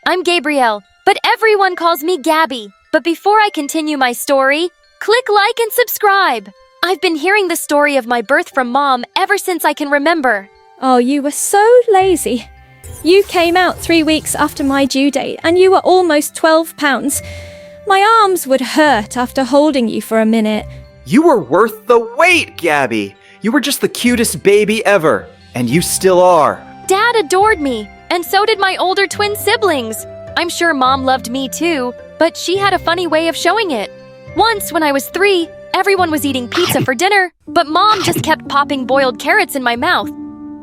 I'm Gabrielle, but everyone calls me Gabby. But before I continue my story, click like and subscribe. I've been hearing the story of my birth from Mom ever since I can remember. Oh, you were so lazy. You came out 3 weeks after my due date and you were almost 12 pounds. My arms would hurt after holding you for a minute. You were worth the wait, Gabby. You were just the cutest baby ever. And you still are. Dad adored me, and so did my older twin siblings. I'm sure Mom loved me too, but she had a funny way of showing it. Once, when I was 3, everyone was eating pizza for dinner, but Mom just kept popping boiled carrots in my mouth.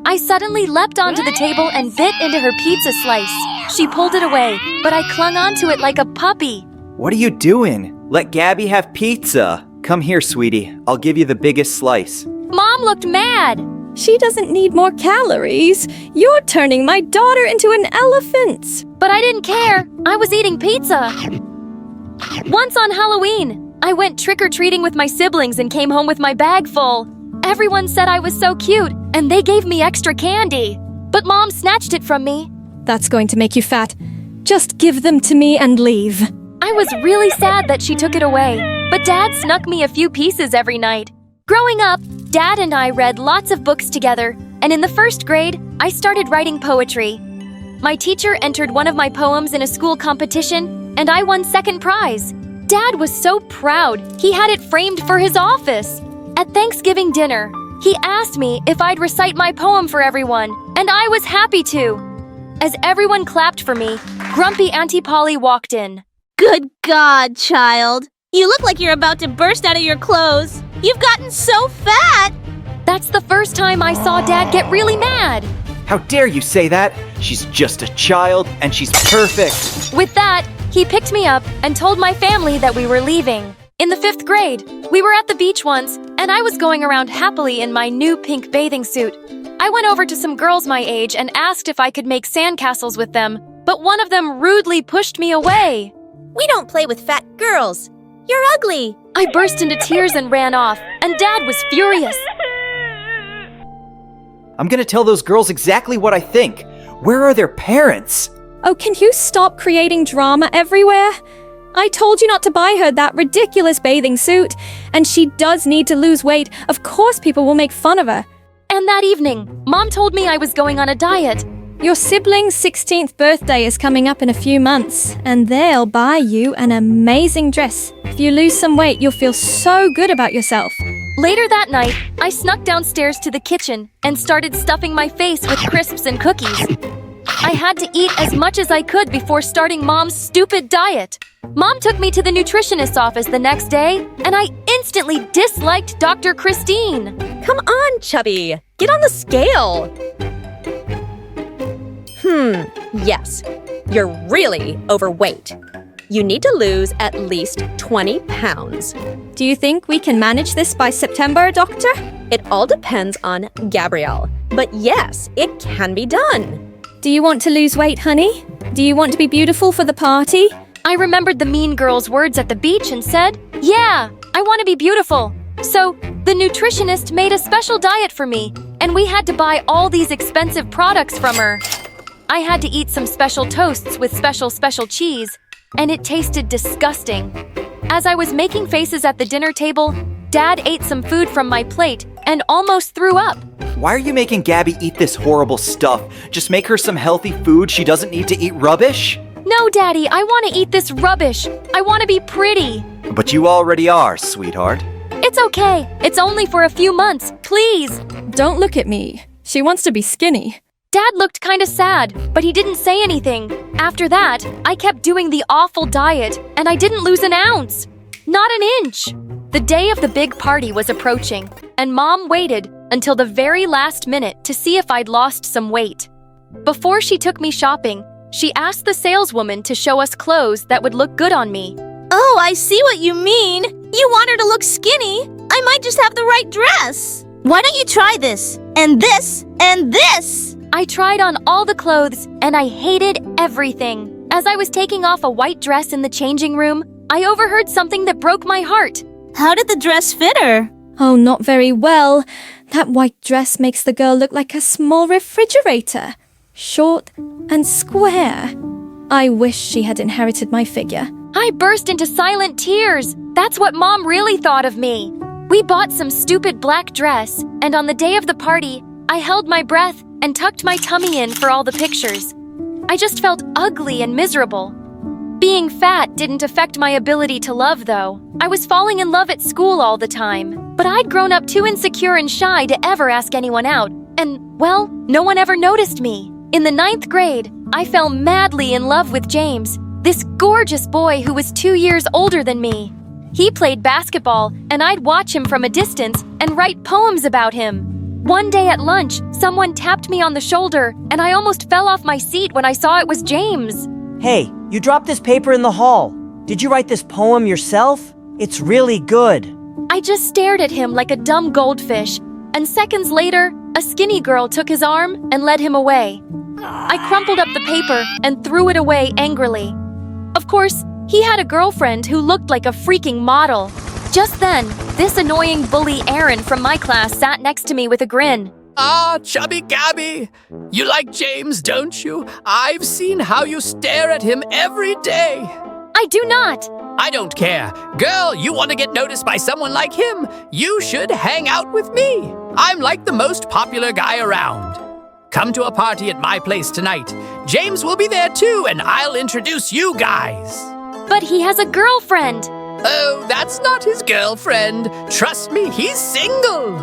I suddenly leapt onto the table and bit into her pizza slice. She pulled it away, but I clung onto it like a puppy. What are you doing? Let Gabby have pizza. Come here, sweetie. I'll give you the biggest slice. Mom looked mad. She doesn't need more calories. You're turning my daughter into an elephant. But I didn't care. I was eating pizza. Once on Halloween, I went trick-or-treating with my siblings and came home with my bag full. Everyone said I was so cute, and they gave me extra candy. But Mom snatched it from me. That's going to make you fat. Just give them to me and leave. I was really sad that she took it away, but Dad snuck me a few pieces every night. Growing up, Dad and I read lots of books together, and in the 1st grade, I started writing poetry. My teacher entered one of my poems in a school competition, and I won 2nd prize. Dad was so proud, he had it framed for his office. At Thanksgiving dinner, he asked me if I'd recite my poem for everyone, and I was happy to. As everyone clapped for me, grumpy Auntie Polly walked in. Good God, child. You look like you're about to burst out of your clothes. You've gotten so fat! That's the first time I saw Dad get really mad. How dare you say that? She's just a child, and she's perfect. With that, he picked me up and told my family that we were leaving. In the 5th grade, we were at the beach once, and I was going around happily in my new pink bathing suit. I went over to some girls my age and asked if I could make sandcastles with them, but one of them rudely pushed me away. We don't play with fat girls. You're ugly. I burst into tears and ran off, and Dad was furious. I'm gonna tell those girls exactly what I think. Where are their parents? Oh, can you stop creating drama everywhere? I told you not to buy her that ridiculous bathing suit, and she does need to lose weight. Of course people will make fun of her. And that evening, Mom told me I was going on a diet. Your sibling's 16th birthday is coming up in a few months, and they'll buy you an amazing dress. If you lose some weight, you'll feel so good about yourself. Later that night, I snuck downstairs to the kitchen and started stuffing my face with crisps and cookies. I had to eat as much as I could before starting Mom's stupid diet. Mom took me to the nutritionist's office the next day, and I instantly disliked Dr. Christine. Come on, chubby. Get on the scale. Yes. You're really overweight. You need to lose at least 20 pounds. Do you think we can manage this by September, Doctor? It all depends on Gabrielle. But yes, it can be done. Do you want to lose weight, honey? Do you want to be beautiful for the party? I remembered the mean girl's words at the beach and said, "Yeah, I want to be beautiful." So, the nutritionist made a special diet for me, and we had to buy all these expensive products from her. I had to eat some special toasts with special cheese, and it tasted disgusting. As I was making faces at the dinner table, Dad ate some food from my plate and almost threw up. Why are you making Gabby eat this horrible stuff? Just make her some healthy food. She doesn't need to eat rubbish. No, Daddy, I want to eat this rubbish. I want to be pretty. But you already are, sweetheart. It's okay. It's only for a few months. Please. Don't look at me. She wants to be skinny. Dad looked kind of sad, but he didn't say anything. After that, I kept doing the awful diet, and I didn't lose an ounce. Not an inch. The day of the big party was approaching, and Mom waited until the very last minute to see if I'd lost some weight. Before she took me shopping, she asked the saleswoman to show us clothes that would look good on me. Oh, I see what you mean. You want her to look skinny. I might just have the right dress. Why don't you try this, and this, and this? I tried on all the clothes, and I hated everything. As I was taking off a white dress in the changing room, I overheard something that broke my heart. How did the dress fit her? Oh, not very well. That white dress makes the girl look like a small refrigerator. Short and square. I wish she had inherited my figure. I burst into silent tears. That's what Mom really thought of me. We bought some stupid black dress, and on the day of the party, I held my breath and tucked my tummy in for all the pictures. I just felt ugly and miserable. Being fat didn't affect my ability to love, though. I was falling in love at school all the time, but I'd grown up too insecure and shy to ever ask anyone out, and, well, no one ever noticed me. In the 9th grade, I fell madly in love with James, this gorgeous boy who was 2 years older than me. He played basketball, and I'd watch him from a distance and write poems about him. One day at lunch, someone tapped me on the shoulder, and I almost fell off my seat when I saw it was James. Hey, you dropped this paper in the hall. Did you write this poem yourself? It's really good. I just stared at him like a dumb goldfish, and seconds later, a skinny girl took his arm and led him away. I crumpled up the paper and threw it away angrily. Of course, he had a girlfriend who looked like a freaking model. Just then, this annoying bully Aaron from my class sat next to me with a grin. Ah, Chubby Gabby! You like James, don't you? I've seen how you stare at him every day. I do not. I don't care. Girl, you want to get noticed by someone like him? You should hang out with me. I'm like the most popular guy around. Come to a party at my place tonight. James will be there too, and I'll introduce you guys. But he has a girlfriend. Oh, that's not his girlfriend. Trust me, he's single.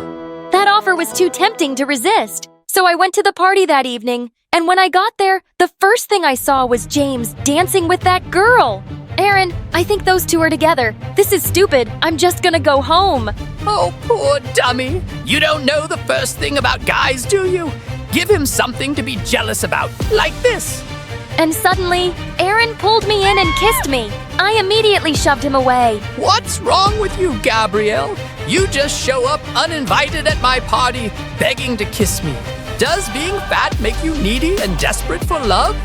That offer was too tempting to resist. So I went to the party that evening, and when I got there, the first thing I saw was James dancing with that girl. Aaron, I think those two are together. This is stupid. I'm just gonna go home. Oh, poor dummy. You don't know the first thing about guys, do you? Give him something to be jealous about, like this. And suddenly, Aaron pulled me in and kissed me. I immediately shoved him away. What's wrong with you, Gabrielle? You just show up uninvited at my party, begging to kiss me. Does being fat make you needy and desperate for love?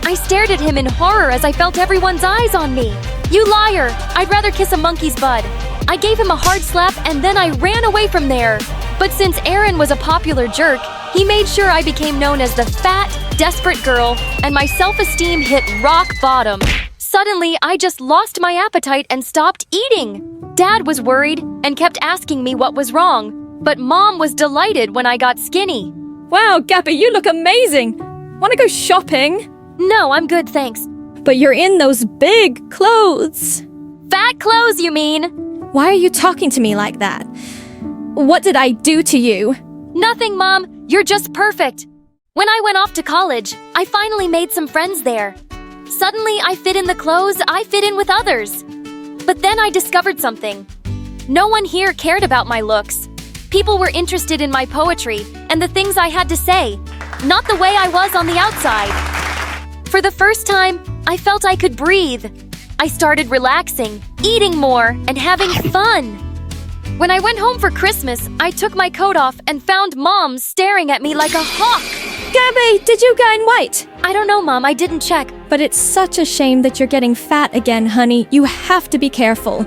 I stared at him in horror as I felt everyone's eyes on me. You liar! I'd rather kiss a monkey's bud. I gave him a hard slap and then I ran away from there. But since Aaron was a popular jerk, he made sure I became known as the fat, desperate girl, and my self-esteem hit rock bottom. Suddenly, I just lost my appetite and stopped eating. Dad was worried and kept asking me what was wrong, but Mom was delighted when I got skinny. Wow, Gabby, you look amazing. Want to go shopping? No, I'm good, thanks. But you're in those big clothes. Fat clothes, you mean? Why are you talking to me like that? What did I do to you? Nothing, Mom. You're just perfect. When I went off to college, I finally made some friends there. Suddenly, I fit in the clothes I fit in with others. But then I discovered something. No one here cared about my looks. People were interested in my poetry and the things I had to say, not the way I was on the outside. For the first time, I felt I could breathe. I started relaxing, eating more, and having fun. When I went home for Christmas, I took my coat off and found Mom staring at me like a hawk. Gabby, did you gain weight? I don't know, Mom. I didn't check. But it's such a shame that you're getting fat again, honey. You have to be careful.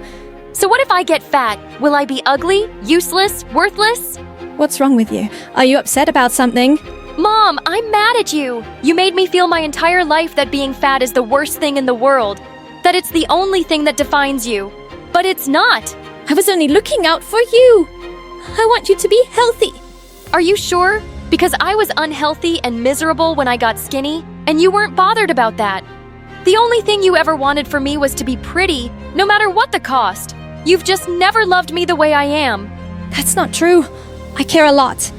So what if I get fat? Will I be ugly, useless, worthless? What's wrong with you? Are you upset about something? Mom, I'm mad at you. You made me feel my entire life that being fat is the worst thing in the world. That it's the only thing that defines you. But it's not. I was only looking out for you. I want you to be healthy. Are you sure? Because I was unhealthy and miserable when I got skinny, and you weren't bothered about that. The only thing you ever wanted for me was to be pretty, no matter what the cost. You've just never loved me the way I am. That's not true. I care a lot.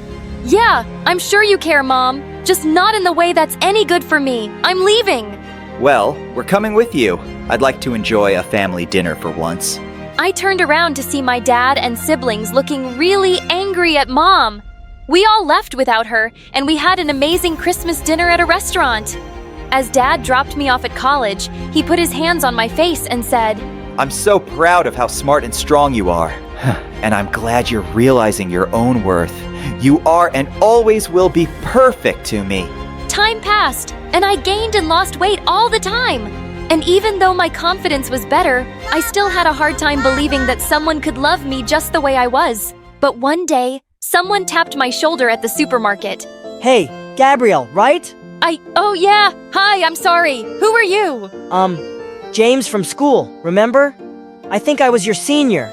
Yeah, I'm sure you care, Mom. Just not in the way that's any good for me. I'm leaving. Well, we're coming with you. I'd like to enjoy a family dinner for once. I turned around to see my dad and siblings looking really angry at Mom. We all left without her, and we had an amazing Christmas dinner at a restaurant. As Dad dropped me off at college, he put his hands on my face and said, I'm so proud of how smart and strong you are. And I'm glad you're realizing your own worth. You are and always will be perfect to me. Time passed, and I gained and lost weight all the time. And even though my confidence was better, I still had a hard time believing that someone could love me just the way I was. But one day, someone tapped my shoulder at the supermarket. Hey, Gabrielle, right? Oh yeah, hi, I'm sorry. Who are you? James from school, remember? I think I was your senior.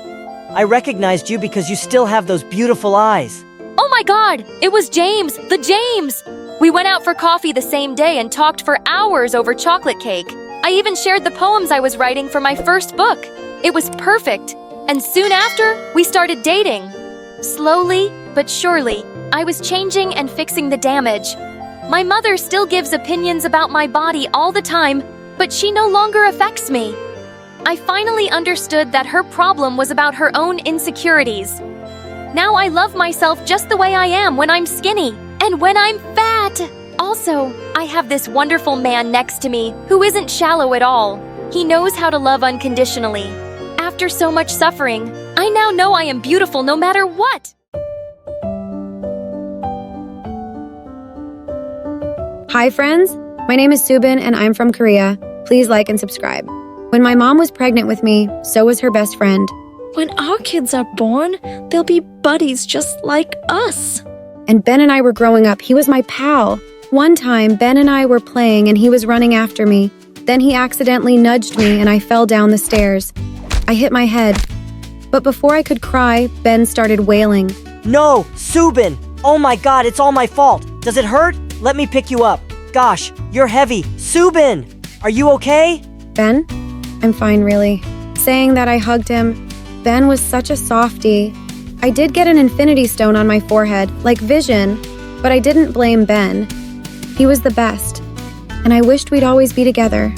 I recognized you because you still have those beautiful eyes. Oh my god, it was James, the James! We went out for coffee the same day and talked for hours over chocolate cake. I even shared the poems I was writing for my first book. It was perfect. And soon after, we started dating. Slowly, but surely, I was changing and fixing the damage. My mother still gives opinions about my body all the time, but she no longer affects me. I finally understood that her problem was about her own insecurities. Now I love myself just the way I am when I'm skinny and when I'm fat. Also, I have this wonderful man next to me who isn't shallow at all. He knows how to love unconditionally. After so much suffering, I now know I am beautiful no matter what. Hi friends, my name is Subin and I'm from Korea. Please like and subscribe. When my mom was pregnant with me, so was her best friend. When our kids are born, they'll be buddies just like us. And Ben and I were growing up. He was my pal. One time, Ben and I were playing and he was running after me. Then he accidentally nudged me and I fell down the stairs. I hit my head. But before I could cry, Ben started wailing. No, Subin! Oh my god, it's all my fault. Does it hurt? Let me pick you up. Gosh, you're heavy. Subin! Are you okay? Ben? I'm fine, really. Saying that, I hugged him. Ben was such a softie. I did get an infinity stone on my forehead, like Vision, but I didn't blame Ben. He was the best, and I wished we'd always be together.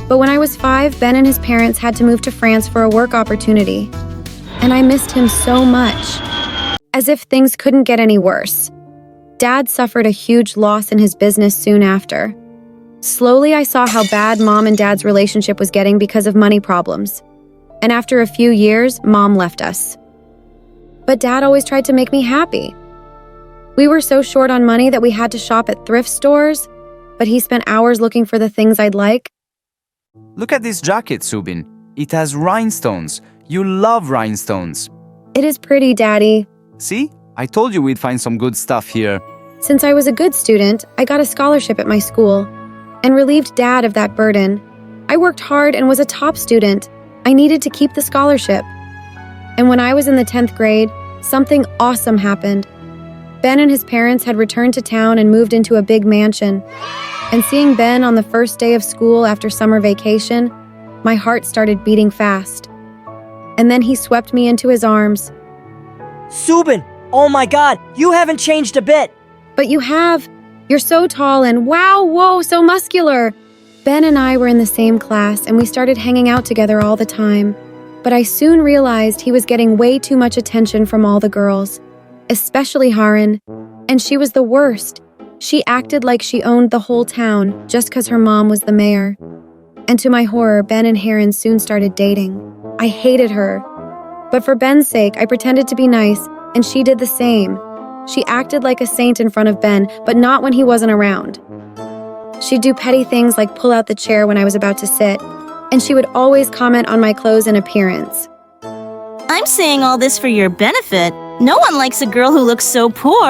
But when I was 5, Ben and his parents had to move to France for a work opportunity. And I missed him so much. As if things couldn't get any worse. Dad suffered a huge loss in his business soon after. Slowly, I saw how bad Mom and Dad's relationship was getting because of money problems. And after a few years, Mom left us. But Dad always tried to make me happy. We were so short on money that we had to shop at thrift stores, but he spent hours looking for the things I'd like. Look at this jacket, Subin. It has rhinestones. You love rhinestones. It is pretty, Daddy. See? I told you we'd find some good stuff here. Since I was a good student, I got a scholarship at my school and relieved Dad of that burden. I worked hard and was a top student. I needed to keep the scholarship. And when I was in the 10th grade, something awesome happened. Ben and his parents had returned to town and moved into a big mansion. And seeing Ben on the first day of school after summer vacation, my heart started beating fast. And then he swept me into his arms. Subin! Oh my god, you haven't changed a bit! But you have. You're so tall and wow, whoa, so muscular. Ben and I were in the same class and we started hanging out together all the time. But I soon realized he was getting way too much attention from all the girls, especially Haran, and she was the worst. She acted like she owned the whole town just because her mom was the mayor. And to my horror, Ben and Haran soon started dating. I hated her. But for Ben's sake, I pretended to be nice, and she did the same. She acted like a saint in front of Ben, but not when he wasn't around. She'd do petty things like pull out the chair when I was about to sit, and she would always comment on my clothes and appearance. I'm saying all this for your benefit. No one likes a girl who looks so poor.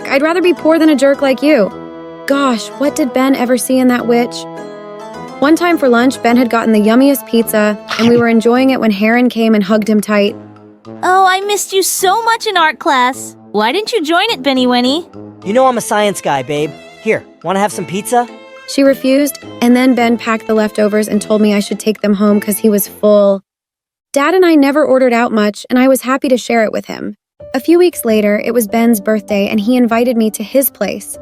I'd rather be poor than a jerk like you. Gosh, what did Ben ever see in that witch? One time for lunch, Ben had gotten the yummiest pizza, and we were enjoying it when Haran came and hugged him tight. Oh, I missed you so much in art class. Why didn't you join it, Benny Wenny? You know I'm a science guy, babe. Here, wanna have some pizza? She refused, and then Ben packed the leftovers and told me I should take them home because he was full. Dad and I never ordered out much, and I was happy to share it with him. A few weeks later, it was Ben's birthday, and he invited me to his place.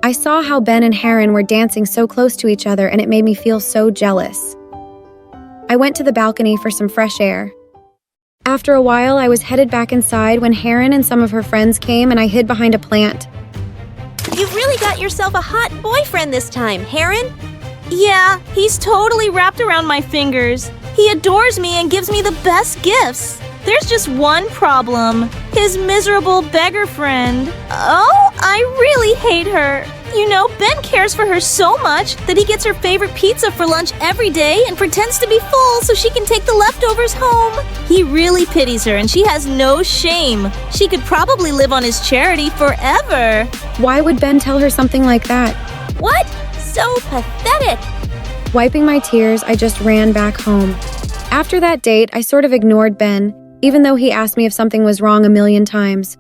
I saw how Ben and Haran were dancing so close to each other, and it made me feel so jealous. I went to the balcony for some fresh air. After a while, I was headed back inside when Haran and some of her friends came, and I hid behind a plant. You've really got yourself a hot boyfriend this time, Haran. Yeah, he's totally wrapped around my fingers. He adores me and gives me the best gifts. There's just one problem. His miserable beggar friend. Oh, I really hate her. You know, Ben cares for her so much that he gets her favorite pizza for lunch every day and pretends to be full so she can take the leftovers home. He really pities her and she has no shame. She could probably live on his charity forever. Why would Ben tell her something like that? What? So pathetic. Wiping my tears, I just ran back home. After that date, I sort of ignored Ben, even though he asked me if something was wrong a million times.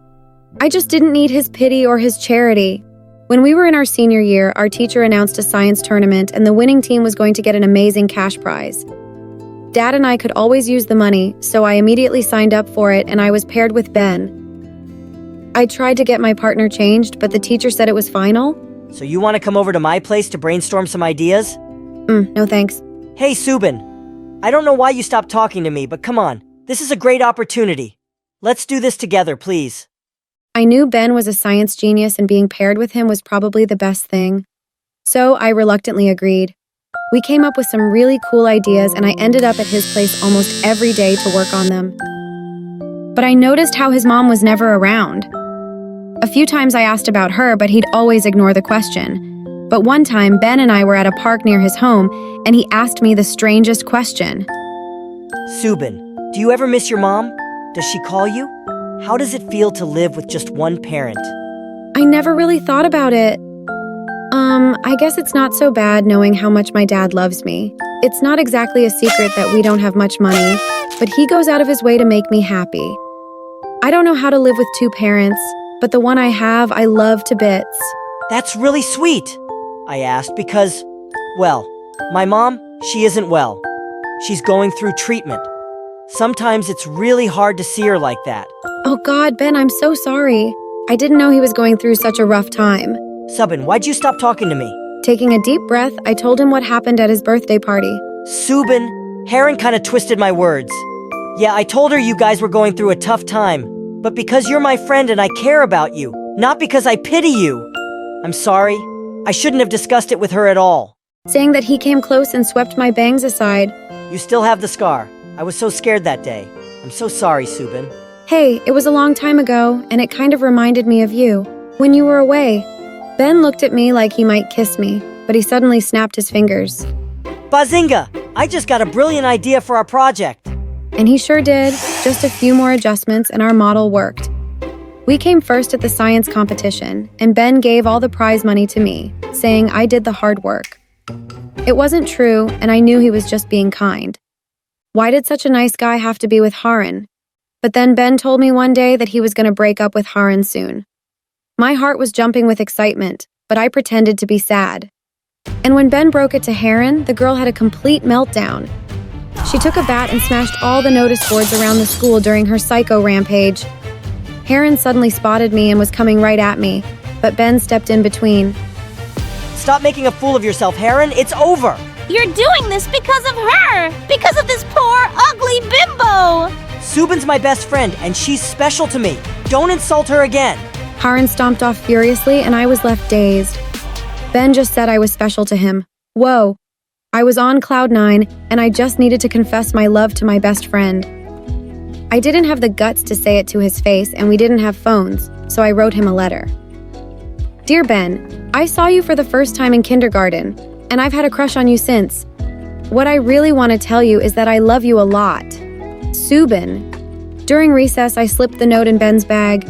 I just didn't need his pity or his charity. When we were in our senior year, our teacher announced a science tournament and the winning team was going to get an amazing cash prize. Dad and I could always use the money, so I immediately signed up for it and I was paired with Ben. I tried to get my partner changed, but the teacher said it was final. So you want to come over to my place to brainstorm some ideas? No thanks. Hey, Subin. I don't know why you stopped talking to me, but come on. This is a great opportunity. Let's do this together, please. I knew Ben was a science genius and being paired with him was probably the best thing. So I reluctantly agreed. We came up with some really cool ideas and I ended up at his place almost every day to work on them. But I noticed how his mom was never around. A few times I asked about her, but he'd always ignore the question. But one time, Ben and I were at a park near his home, and he asked me the strangest question. Subin, do you ever miss your mom? Does she call you? How does it feel to live with just one parent? I never really thought about it. I guess it's not so bad knowing how much my dad loves me. It's not exactly a secret that we don't have much money, but he goes out of his way to make me happy. I don't know how to live with two parents, but the one I have, I love to bits. That's really sweet, I asked because, well, my mom, she isn't well. She's going through treatment. Sometimes it's really hard to see her like that. Oh God, Ben, I'm so sorry. I didn't know he was going through such a rough time. Subin, why'd you stop talking to me? Taking a deep breath, I told him what happened at his birthday party. Subin, Heron kind of twisted my words. Yeah, I told her you guys were going through a tough time, but because you're my friend and I care about you, not because I pity you. I'm sorry. I shouldn't have discussed it with her at all. Saying that he came close and swept my bangs aside. You still have the scar. I was so scared that day. I'm so sorry, Subin. Hey, it was a long time ago, and it kind of reminded me of you. When you were away, Ben looked at me like he might kiss me, but he suddenly snapped his fingers. Bazinga! I just got a brilliant idea for our project. And he sure did. Just a few more adjustments and our model worked. We came first at the science competition, and Ben gave all the prize money to me, saying I did the hard work. It wasn't true, and I knew he was just being kind. Why did such a nice guy have to be with Haran? But then Ben told me one day that he was going to break up with Haran soon. My heart was jumping with excitement, but I pretended to be sad. And when Ben broke it to Haran, the girl had a complete meltdown. She took a bat and smashed all the notice boards around the school during her psycho rampage. Haran suddenly spotted me and was coming right at me, but Ben stepped in between. Stop making a fool of yourself, Heron. It's over. You're doing this because of her! Because of this poor, ugly bimbo! Subin's my best friend, and she's special to me. Don't insult her again. Haran stomped off furiously, and I was left dazed. Ben just said I was special to him. Whoa. I was on cloud 9, and I just needed to confess my love to my best friend. I didn't have the guts to say it to his face, and we didn't have phones, so I wrote him a letter. Dear Ben, I saw you for the first time in kindergarten, and I've had a crush on you since. What I really want to tell you is that I love you a lot. Subin. During recess, I slipped the note in Ben's bag,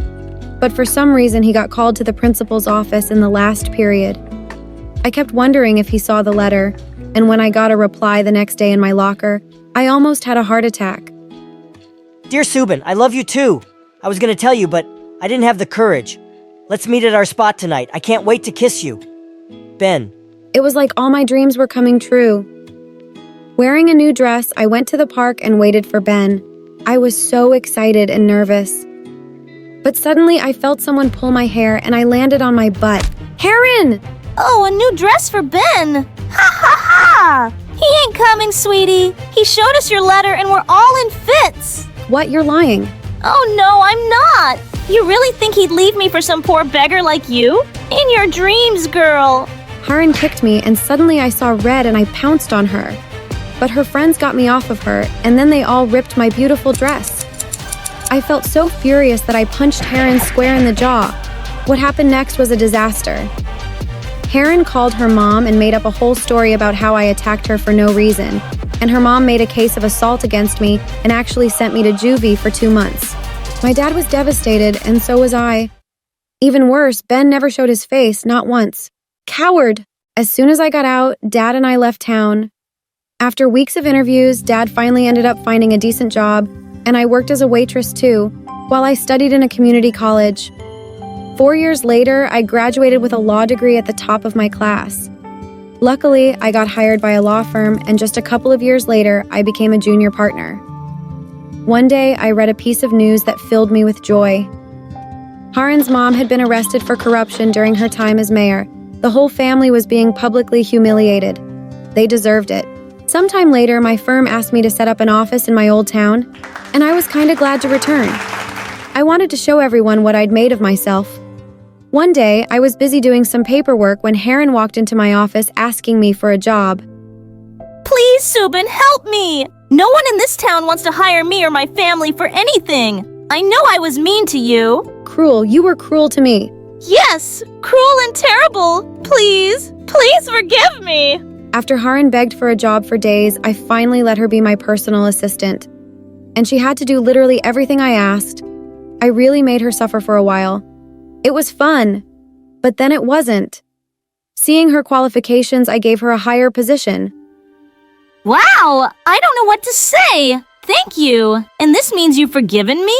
but for some reason he got called to the principal's office in the last period. I kept wondering if he saw the letter, and when I got a reply the next day in my locker, I almost had a heart attack. Dear Subin, I love you too. I was going to tell you, but I didn't have the courage. Let's meet at our spot tonight. I can't wait to kiss you. Ben. It was like all my dreams were coming true. Wearing a new dress, I went to the park and waited for Ben. I was so excited and nervous. But suddenly I felt someone pull my hair and I landed on my butt. Heron! Oh, a new dress for Ben! Ha ha ha! He ain't coming, sweetie. He showed us your letter and we're all in fits. What? You're lying. Oh no, I'm not. You really think he'd leave me for some poor beggar like you? In your dreams, girl. Haran kicked me and suddenly I saw red and I pounced on her. But her friends got me off of her and then they all ripped my beautiful dress. I felt so furious that I punched Haran square in the jaw. What happened next was a disaster. Haran called her mom and made up a whole story about how I attacked her for no reason, and her mom made a case of assault against me and actually sent me to juvie for 2 months. My dad was devastated, and so was I. Even worse, Ben never showed his face, not once. Coward! As soon as I got out, Dad and I left town. After weeks of interviews, Dad finally ended up finding a decent job, and I worked as a waitress too, while I studied in a community college. 4 years later, I graduated with a law degree at the top of my class. Luckily, I got hired by a law firm, and just a couple of years later, I became a junior partner. One day, I read a piece of news that filled me with joy. Haran's mom had been arrested for corruption during her time as mayor. The whole family was being publicly humiliated. They deserved it. Sometime later, my firm asked me to set up an office in my old town, and I was kinda glad to return. I wanted to show everyone what I'd made of myself. One day, I was busy doing some paperwork when Haran walked into my office asking me for a job. Please, Subin, help me! No one in this town wants to hire me or my family for anything. I know I was mean to you. Cruel, you were cruel to me. Yes, cruel and terrible. Please, please forgive me. After Haran begged for a job for days, I finally let her be my personal assistant. And she had to do literally everything I asked. I really made her suffer for a while. It was fun, but then it wasn't. Seeing her qualifications, I gave her a higher position. Wow, I don't know what to say. Thank you. And this means you've forgiven me?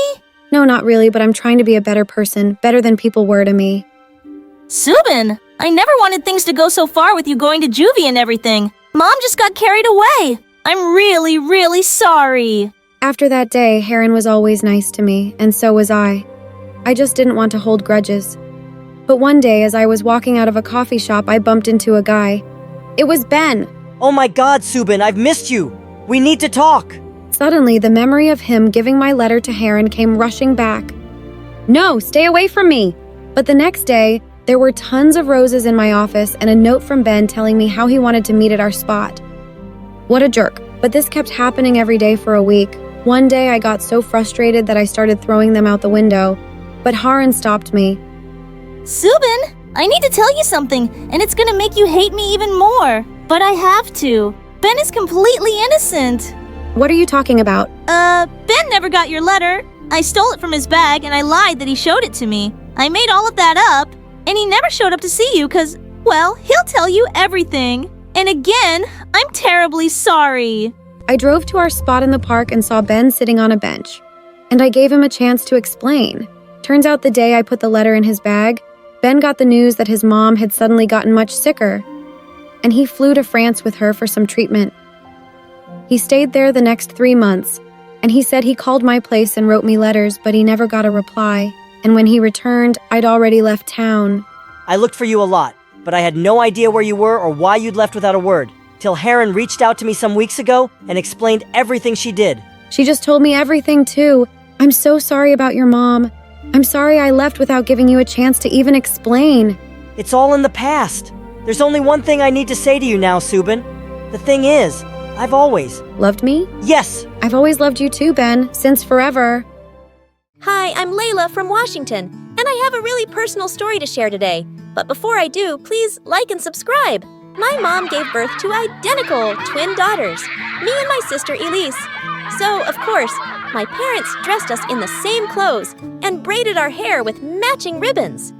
No, not really, but I'm trying to be a better person, better than people were to me. Subin, I never wanted things to go so far with you going to juvie and everything. Mom just got carried away. I'm really, really sorry. After that day, Haran was always nice to me, and so was I. I just didn't want to hold grudges. But one day, as I was walking out of a coffee shop, I bumped into a guy. It was Ben. Oh my God, Subin, I've missed you. We need to talk. Suddenly, the memory of him giving my letter to Haran came rushing back. No, stay away from me! But the next day, there were tons of roses in my office and a note from Ben telling me how he wanted to meet at our spot. What a jerk. But this kept happening every day for a week. One day, I got so frustrated that I started throwing them out the window. But Haran stopped me. Subin, I need to tell you something, and it's gonna make you hate me even more. But I have to. Ben is completely innocent. What are you talking about? Ben never got your letter. I stole it from his bag, and I lied that he showed it to me. I made all of that up, and he never showed up to see you because, well, he'll tell you everything. And again, I'm terribly sorry. I drove to our spot in the park and saw Ben sitting on a bench. And I gave him a chance to explain. Turns out the day I put the letter in his bag, Ben got the news that his mom had suddenly gotten much sicker, and he flew to France with her for some treatment. He stayed there the next 3 months, and he said he called my place and wrote me letters, but he never got a reply. And when he returned, I'd already left town. I looked for you a lot, but I had no idea where you were or why you'd left without a word, till Haran reached out to me some weeks ago and explained everything she did. She just told me everything, too. I'm so sorry about your mom. I'm sorry I left without giving you a chance to even explain. It's all in the past. There's only one thing I need to say to you now, Subin. The thing is, I've always... Loved me? Yes! I've always loved you too, Ben, since forever. Hi, I'm Layla from Washington, and I have a really personal story to share today. But before I do, please like and subscribe. My mom gave birth to identical twin daughters, me and my sister Elise. So, of course, my parents dressed us in the same clothes and braided our hair with matching ribbons.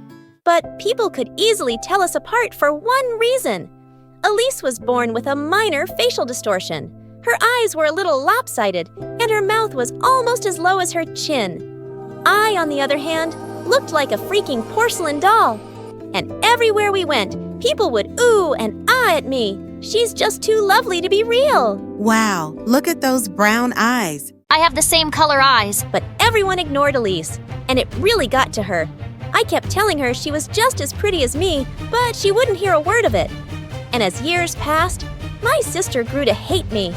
But people could easily tell us apart for one reason. Elise was born with a minor facial distortion. Her eyes were a little lopsided, and her mouth was almost as low as her chin. I, on the other hand, looked like a freaking porcelain doll. And everywhere we went, people would ooh and ah at me. She's just too lovely to be real. Wow, look at those brown eyes. I have the same color eyes. But everyone ignored Elise, and it really got to her. I kept telling her she was just as pretty as me, but she wouldn't hear a word of it. And as years passed, my sister grew to hate me.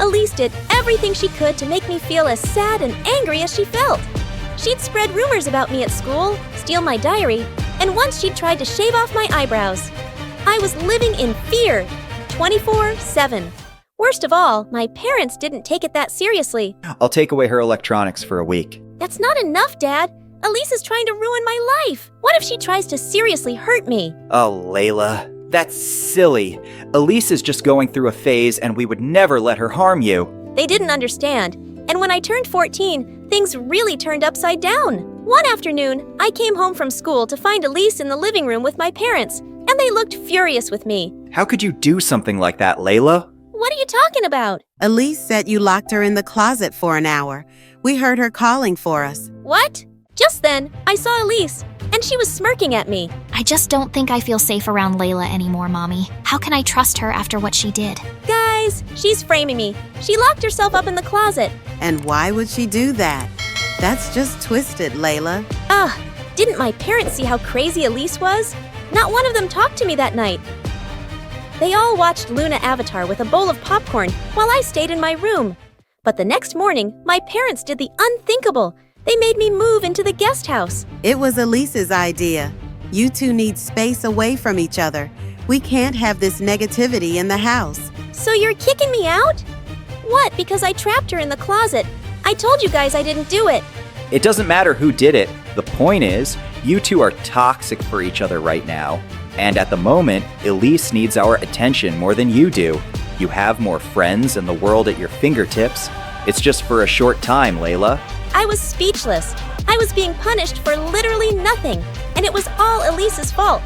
Elise did everything she could to make me feel as sad and angry as she felt. She'd spread rumors about me at school, steal my diary, and once she'd tried to shave off my eyebrows. I was living in fear, 24/7. Worst of all, my parents didn't take it that seriously. I'll take away her electronics for a week. That's not enough, Dad. Elise is trying to ruin my life. What if she tries to seriously hurt me? Oh, Layla, that's silly. Elise is just going through a phase and we would never let her harm you. They didn't understand. And when I turned 14, things really turned upside down. One afternoon, I came home from school to find Elise in the living room with my parents, and they They looked furious with me. How could you do something like that, Layla? What are you talking about? Elise said you locked her in the closet for an hour. We heard her calling for us. What? Just then, I saw Elise, and she was smirking at me. I just don't think I feel safe around Layla anymore, Mommy. How can I trust her after what she did? Guys, she's framing me. She locked herself up in the closet. And why would she do that? That's just twisted, Layla. Didn't my parents see how crazy Elise was? Not one of them talked to me that night. They all watched Luna Avatar with a bowl of popcorn while I stayed in my room. But the next morning, my parents did the unthinkable. They made me move into the guest house. It was Elise's idea. You two need space away from each other. We can't have this negativity in the house. So you're kicking me out? What, because I trapped her in the closet? I told you guys I didn't do it. It doesn't matter who did it. The point is, you two are toxic for each other right now. And at the moment, Elise needs our attention more than you do. You have more friends and the world at your fingertips. It's just for a short time, Layla. I was speechless. I was being punished for literally nothing, and it was all Elise's fault.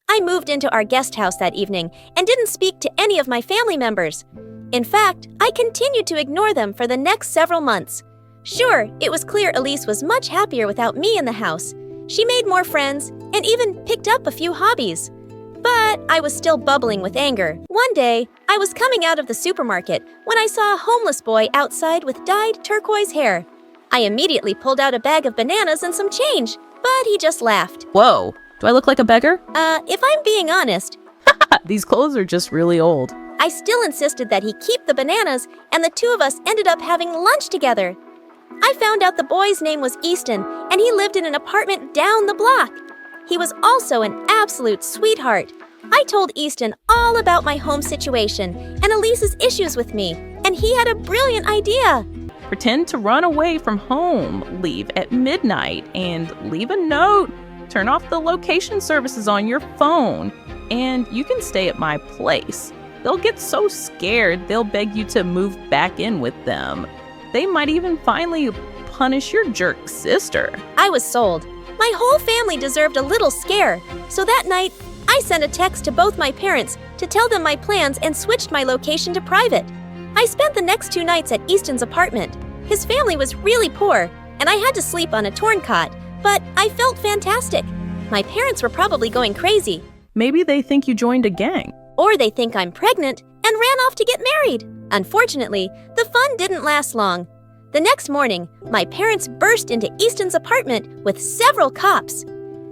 I moved into our guest house that evening and didn't speak to any of my family members. In fact, I continued to ignore them for the next several months. Sure, it was clear Elise was much happier without me in the house. She made more friends and even picked up a few hobbies. But I was still bubbling with anger. One day, I was coming out of the supermarket when I saw a homeless boy outside with dyed turquoise hair. I immediately pulled out a bag of bananas and some change, but he just laughed. Whoa, do I look like a beggar? If I'm being honest, These clothes are just really old. I still insisted that he keep the bananas, and the two of us ended up having lunch together. I found out the boy's name was Easton, and he lived in an apartment down the block. He was also an absolute sweetheart. I told Easton all about my home situation and Elise's issues with me, and he had a brilliant idea. Pretend to run away from home, leave at midnight, and leave a note. Turn off the location services on your phone, and you can stay at my place. They'll get so scared they'll beg you to move back in with them. They might even finally punish your jerk sister. I was sold. My whole family deserved a little scare, so that night, I sent a text to both my parents to tell them my plans and switched my location to private. I spent the next 2 nights at Easton's apartment. His family was really poor, and I had to sleep on a torn cot, but I felt fantastic. My parents were probably going crazy. Maybe they think you joined a gang. Or they think I'm pregnant and ran off to get married. Unfortunately, the fun didn't last long. The next morning, my parents burst into Easton's apartment with several cops.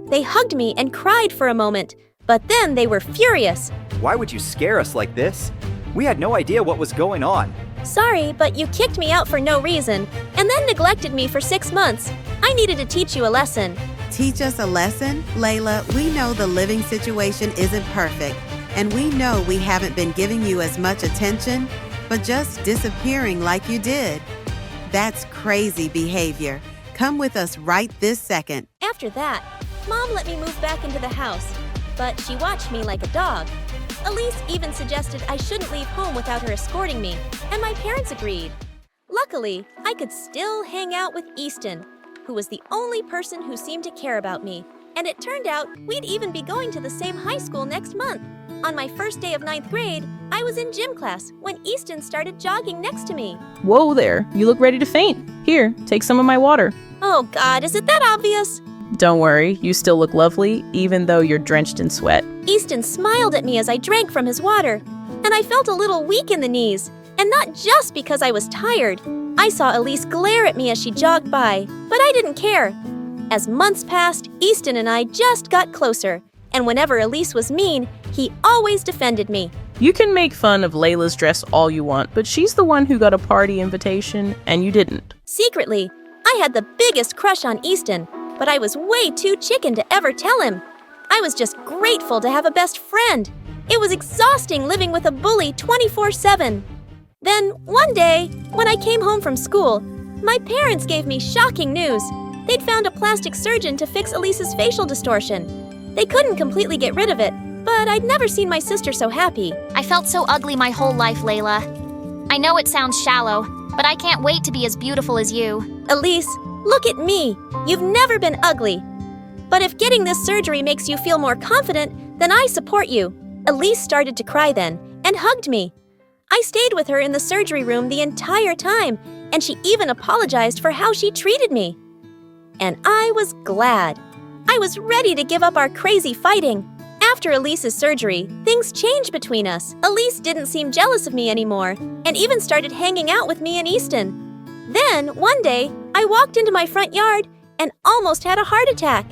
They hugged me and cried for a moment, but then they were furious. Why would you scare us like this? We had no idea what was going on. Sorry, but you kicked me out for no reason, and then neglected me for 6 months. I needed to teach you a lesson. Teach us a lesson? Layla, we know the living situation isn't perfect, and we know we haven't been giving you as much attention, but just disappearing like you did. That's crazy behavior. Come with us right this second. After that, Mom let me move back into the house, but she watched me like a dog. Elise even suggested I shouldn't leave home without her escorting me, and my parents agreed. Luckily, I could still hang out with Easton, who was the only person who seemed to care about me, and it turned out we'd even be going to the same high school next month. On my first day of 9th grade, I was in gym class when Easton started jogging next to me. Whoa there, you look ready to faint. Here, take some of my water. Oh God, is it that obvious? Don't worry, you still look lovely, even though you're drenched in sweat. Easton smiled at me as I drank from his water, and I felt a little weak in the knees, and not just because I was tired. I saw Elise glare at me as she jogged by, but I didn't care. As months passed, Easton and I just got closer, and whenever Elise was mean, he always defended me. You can make fun of Layla's dress all you want, but she's the one who got a party invitation, and you didn't. Secretly, I had the biggest crush on Easton, but I was way too chicken to ever tell him. I was just grateful to have a best friend. It was exhausting living with a bully 24/7. Then, one day, when I came home from school, my parents gave me shocking news. They'd found a plastic surgeon to fix Elise's facial distortion. They couldn't completely get rid of it, but I'd never seen my sister so happy. I felt so ugly my whole life, Layla. I know it sounds shallow, but I can't wait to be as beautiful as you. Elise, look at me. You've never been ugly. But if getting this surgery makes you feel more confident, Then I support you. Elise started to cry then and hugged me. I stayed with her in the surgery room the entire time, and she even apologized for how she treated me. And I was glad. I was ready to give up our crazy fighting. After Elise's surgery, things changed between us. Elise didn't seem jealous of me anymore, and even started hanging out with me and Easton. Then, one day, I walked into my front yard and almost had a heart attack.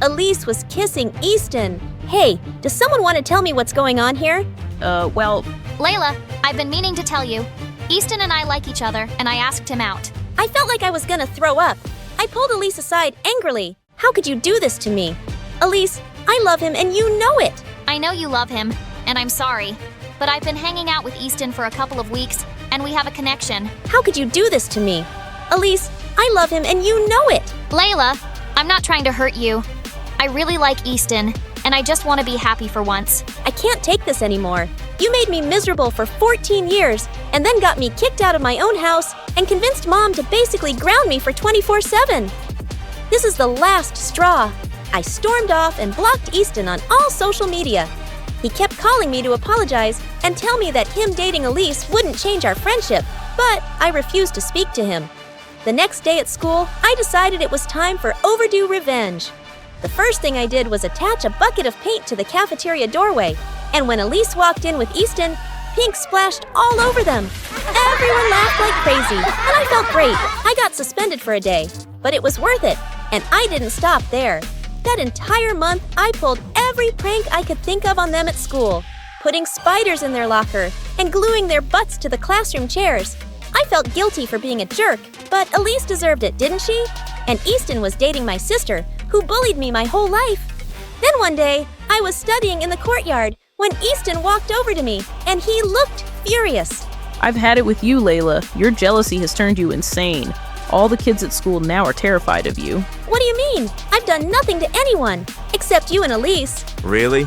Elise was kissing Easton. Hey, does someone want to tell me what's going on here? Well, Layla, I've been meaning to tell you. Easton and I like each other, and I asked him out. I felt like I was gonna throw up. I pulled Elise aside angrily. How could you do this to me? Elise, I love him and you know it. I know you love him, and I'm sorry. But I've been hanging out with Easton for a couple of weeks, and we have a connection. How could you do this to me? Elise, I love him and you know it. Layla, I'm not trying to hurt you. I really like Easton, and I just want to be happy for once. I can't take this anymore. You made me miserable for 14 years, and then got me kicked out of my own house and convinced Mom to basically ground me for 24/7. This is the last straw. I stormed off and blocked Easton on all social media. He kept calling me to apologize and tell me that him dating Elise wouldn't change our friendship, but I refused to speak to him. The next day at school, I decided it was time for overdue revenge. The first thing I did was attach a bucket of paint to the cafeteria doorway, and when Elise walked in with Easton, pink splashed all over them. Everyone laughed like crazy, and I felt great. I got suspended for a day, but it was worth it, and I didn't stop there. That entire month, I pulled every prank I could think of on them at school, putting spiders in their locker and gluing their butts to the classroom chairs. I felt guilty for being a jerk, but Elise deserved it, didn't she? And Easton was dating my sister, who bullied me my whole life. Then one day, I was studying in the courtyard when Easton walked over to me, and he looked furious. I've had it with you, Layla. Your jealousy has turned you insane. All the kids at school now are terrified of you. What do you mean? I've done nothing to anyone, except you and Elise. Really?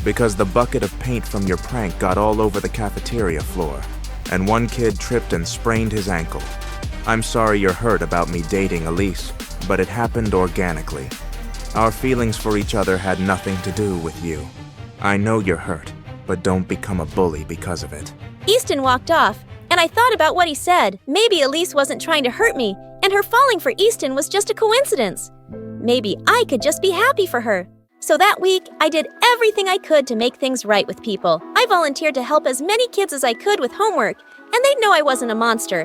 Because the bucket of paint from your prank got all over the cafeteria floor, and one kid tripped and sprained his ankle. I'm sorry you're hurt about me dating Elise, but it happened organically. Our feelings for each other had nothing to do with you. I know you're hurt, but don't become a bully because of it. Easton walked off, and I thought about what he said. Maybe Elise wasn't trying to hurt me, and her falling for Easton was just a coincidence. Maybe I could just be happy for her. So that week, I did everything I could to make things right with people. I volunteered to help as many kids as I could with homework, and they'd know I wasn't a monster.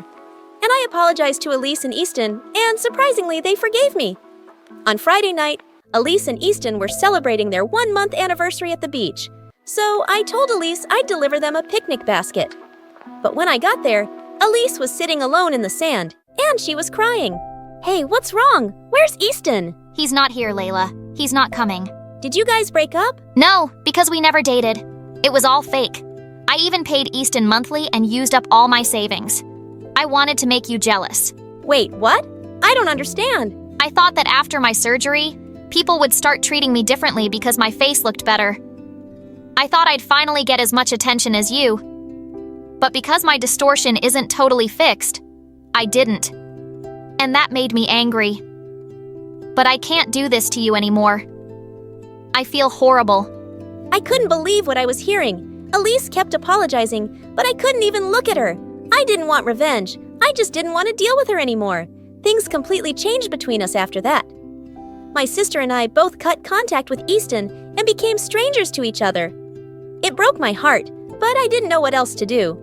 And I apologized to Elise and Easton, and surprisingly, they forgave me. On Friday night, Elise and Easton were celebrating their 1-month anniversary at the beach. So I told Elise I'd deliver them a picnic basket. But when I got there, Elise was sitting alone in the sand, and she was crying. Hey, what's wrong? Where's Easton? He's not here, Layla. He's not coming. Did you guys break up? No, because we never dated. It was all fake. I even paid Easton monthly and used up all my savings. I wanted to make you jealous. Wait, what? I don't understand. I thought that after my surgery, people would start treating me differently because my face looked better. I thought I'd finally get as much attention as you. But because my distortion isn't totally fixed, I didn't. And that made me angry. But I can't do this to you anymore. I feel horrible. I couldn't believe what I was hearing. Elise kept apologizing, but I couldn't even look at her. I didn't want revenge. I just didn't want to deal with her anymore. Things completely changed between us after that. My sister and I both cut contact with Easton and became strangers to each other. It broke my heart, but I didn't know what else to do.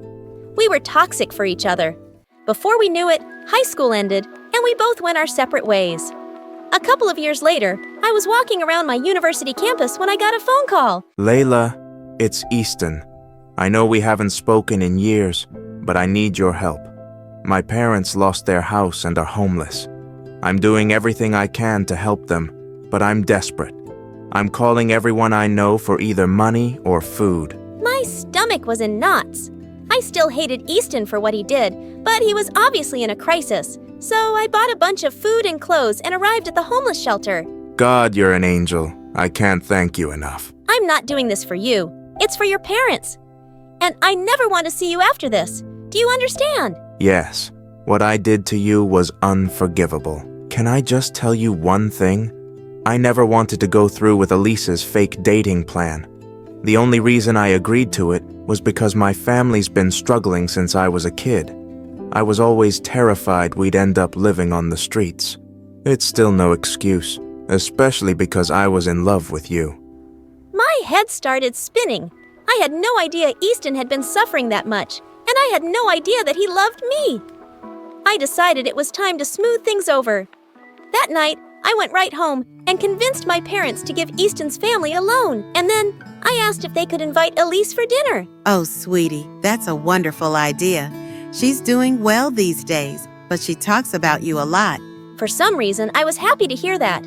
We were toxic for each other. Before we knew it, high school ended, and we both went our separate ways. A couple of years later, I was walking around my university campus when I got a phone call. Layla, it's Easton. I know we haven't spoken in years, but I need your help. My parents lost their house and are homeless. I'm doing everything I can to help them, but I'm desperate. I'm calling everyone I know for either money or food. My stomach was in knots. I still hated Easton for what he did, but he was obviously in a crisis. So I bought a bunch of food and clothes and arrived at the homeless shelter. God, you're an angel. I can't thank you enough. I'm not doing this for you. It's for your parents. And I never want to see you after this. Do you understand? Yes, what I did to you was unforgivable. Can I just tell you one thing? I never wanted to go through with Elise's fake dating plan. The only reason I agreed to it was because my family's been struggling since I was a kid. I was always terrified we'd end up living on the streets. It's still no excuse, especially because I was in love with you. My head started spinning. I had no idea Easton had been suffering that much, and I had no idea that he loved me. I decided it was time to smooth things over. That night, I went right home and convinced my parents to give Easton's family a loan, and then I asked if they could invite Elise for dinner. Oh, sweetie, that's a wonderful idea. She's doing well these days, but she talks about you a lot. For some reason, I was happy to hear that.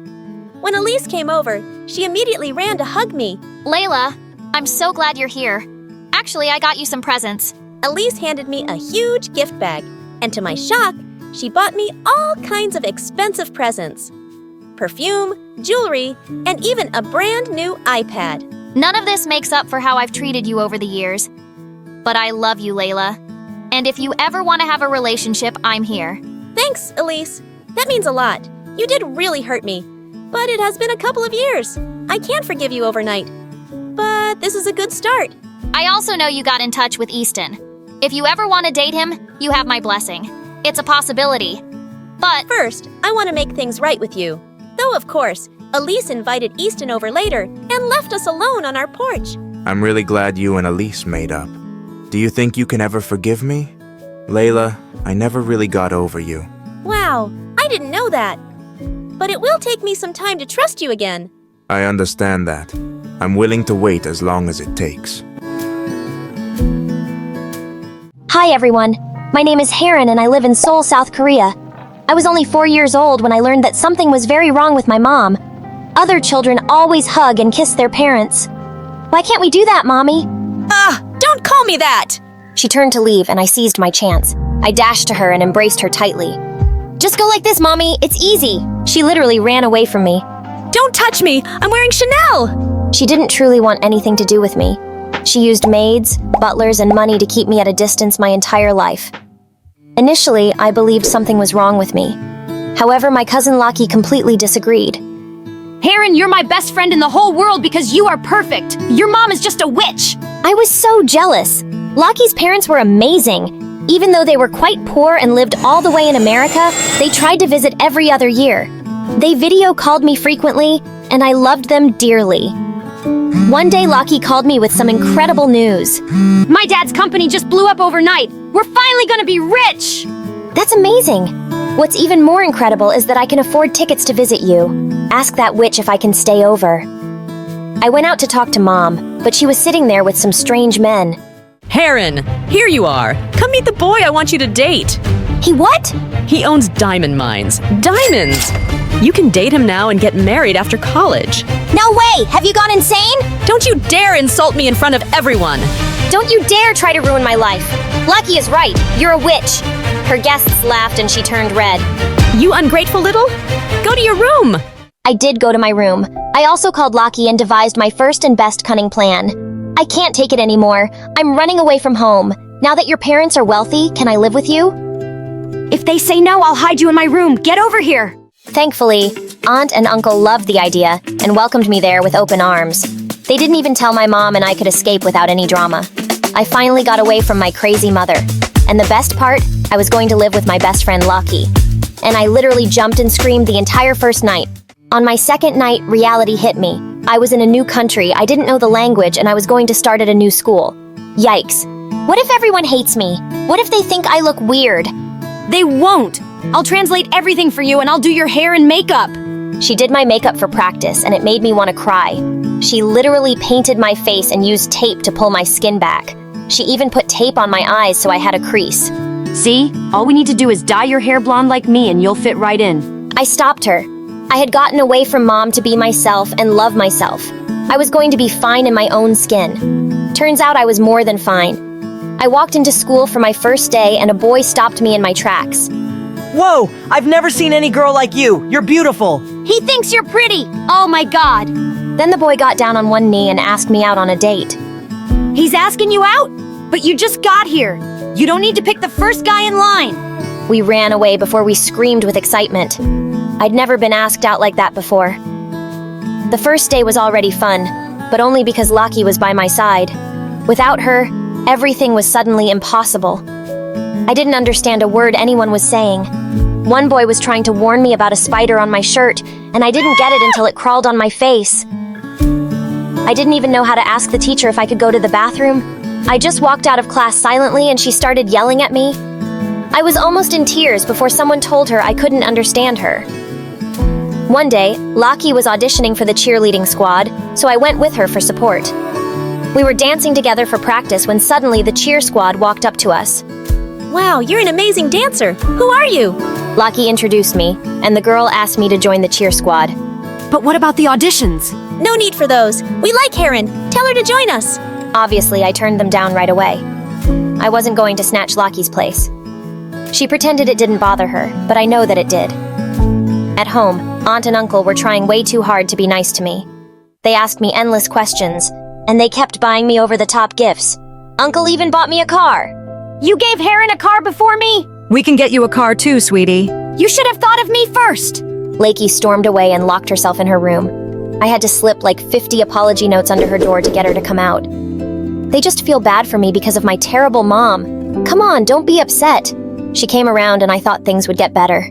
When Elise came over, she immediately ran to hug me. Layla, I'm so glad you're here. Actually, I got you some presents. Elise handed me a huge gift bag, and to my shock, she bought me all kinds of expensive presents. Perfume, jewelry, and even a brand new iPad. None of this makes up for how I've treated you over the years. But I love you, Layla. And if you ever want to have a relationship, I'm here. Thanks, Elise. That means a lot. You did really hurt me. But it has been a couple of years. I can't forgive you overnight. But this is a good start. I also know you got in touch with Easton. If you ever want to date him, you have my blessing. It's a possibility. But first, I want to make things right with you. Though, of course, Elise invited Easton over later and left us alone on our porch. I'm really glad you and Elise made up. Do you think you can ever forgive me? Layla, I never really got over you. Wow, I didn't know that. But it will take me some time to trust you again. I understand that. I'm willing to wait as long as it takes. Hi everyone, my name is Heron and I live in Seoul, South Korea. I was only 4 years old when I learned that something was very wrong with my mom. Other children always hug and kiss their parents. Why can't we do that, Mommy? Don't call me that! She turned to leave and I seized my chance. I dashed to her and embraced her tightly. Just go like this, Mommy, it's easy. She literally ran away from me. Don't touch me! I'm wearing Chanel! She didn't truly want anything to do with me. She used maids, butlers, and money to keep me at a distance my entire life. Initially, I believed something was wrong with me. However, my cousin Laki completely disagreed. Heron, you're my best friend in the whole world because you are perfect. Your mom is just a witch. I was so jealous. Laki's parents were amazing. Even though they were quite poor and lived all the way in America, they tried to visit every other year. They video called me frequently, and I loved them dearly. One day, Laki called me with some incredible news. My dad's company just blew up overnight. We're finally gonna be rich! That's amazing. What's even more incredible is that I can afford tickets to visit you. Ask that witch if I can stay over. I went out to talk to Mom, but she was sitting there with some strange men. Heron, here you are. Come meet the boy I want you to date. He what? He owns diamond mines. Diamonds! You can date him now and get married after college. No way! Have you gone insane? Don't you dare insult me in front of everyone! Don't you dare try to ruin my life! Lucky is right. You're a witch. Her guests laughed and she turned red. You ungrateful little? Go to your room! I did go to my room. I also called Laki and devised my first and best cunning plan. I can't take it anymore. I'm running away from home. Now that your parents are wealthy, can I live with you? If they say no, I'll hide you in my room. Get over here! Thankfully, Aunt and Uncle loved the idea and welcomed me there with open arms. They didn't even tell my mom and I could escape without any drama. I finally got away from my crazy mother. And the best part, I was going to live with my best friend Lucky. And I literally jumped and screamed the entire first night. On my second night, reality hit me. I was in a new country, I didn't know the language, and I was going to start at a new school. Yikes. What if everyone hates me? What if they think I look weird? They won't! I'll translate everything for you and I'll do your hair and makeup! She did my makeup for practice and it made me want to cry. She literally painted my face and used tape to pull my skin back. She even put tape on my eyes so I had a crease. See? All we need to do is dye your hair blonde like me and you'll fit right in. I stopped her. I had gotten away from Mom to be myself and love myself. I was going to be fine in my own skin. Turns out I was more than fine. I walked into school for my first day and a boy stopped me in my tracks. Whoa! I've never seen any girl like you! You're beautiful! He thinks you're pretty! Oh my god! Then the boy got down on one knee and asked me out on a date. He's asking you out? But you just got here! You don't need to pick the first guy in line! We ran away before we screamed with excitement. I'd never been asked out like that before. The first day was already fun, but only because Laki was by my side. Without her, everything was suddenly impossible. I didn't understand a word anyone was saying. One boy was trying to warn me about a spider on my shirt, and I didn't get it until it crawled on my face. I didn't even know how to ask the teacher if I could go to the bathroom. I just walked out of class silently and she started yelling at me. I was almost in tears before someone told her I couldn't understand her. One day, Laki was auditioning for the cheerleading squad, so I went with her for support. We were dancing together for practice when suddenly the cheer squad walked up to us. Wow, you're an amazing dancer. Who are you? Laki introduced me, and the girl asked me to join the cheer squad. But what about the auditions? No need for those. We like Heron. Tell her to join us. Obviously, I turned them down right away. I wasn't going to snatch Laki's place. She pretended it didn't bother her, but I know that it did. At home, Aunt and Uncle were trying way too hard to be nice to me. They asked me endless questions, and they kept buying me over-the-top gifts. Uncle even bought me a car. You gave Heron a car before me? We can get you a car too, sweetie. You should have thought of me first. Lakey stormed away and locked herself in her room. I had to slip like 50 apology notes under her door to get her to come out. They just feel bad for me because of my terrible mom. Come on, don't be upset. She came around and I thought things would get better.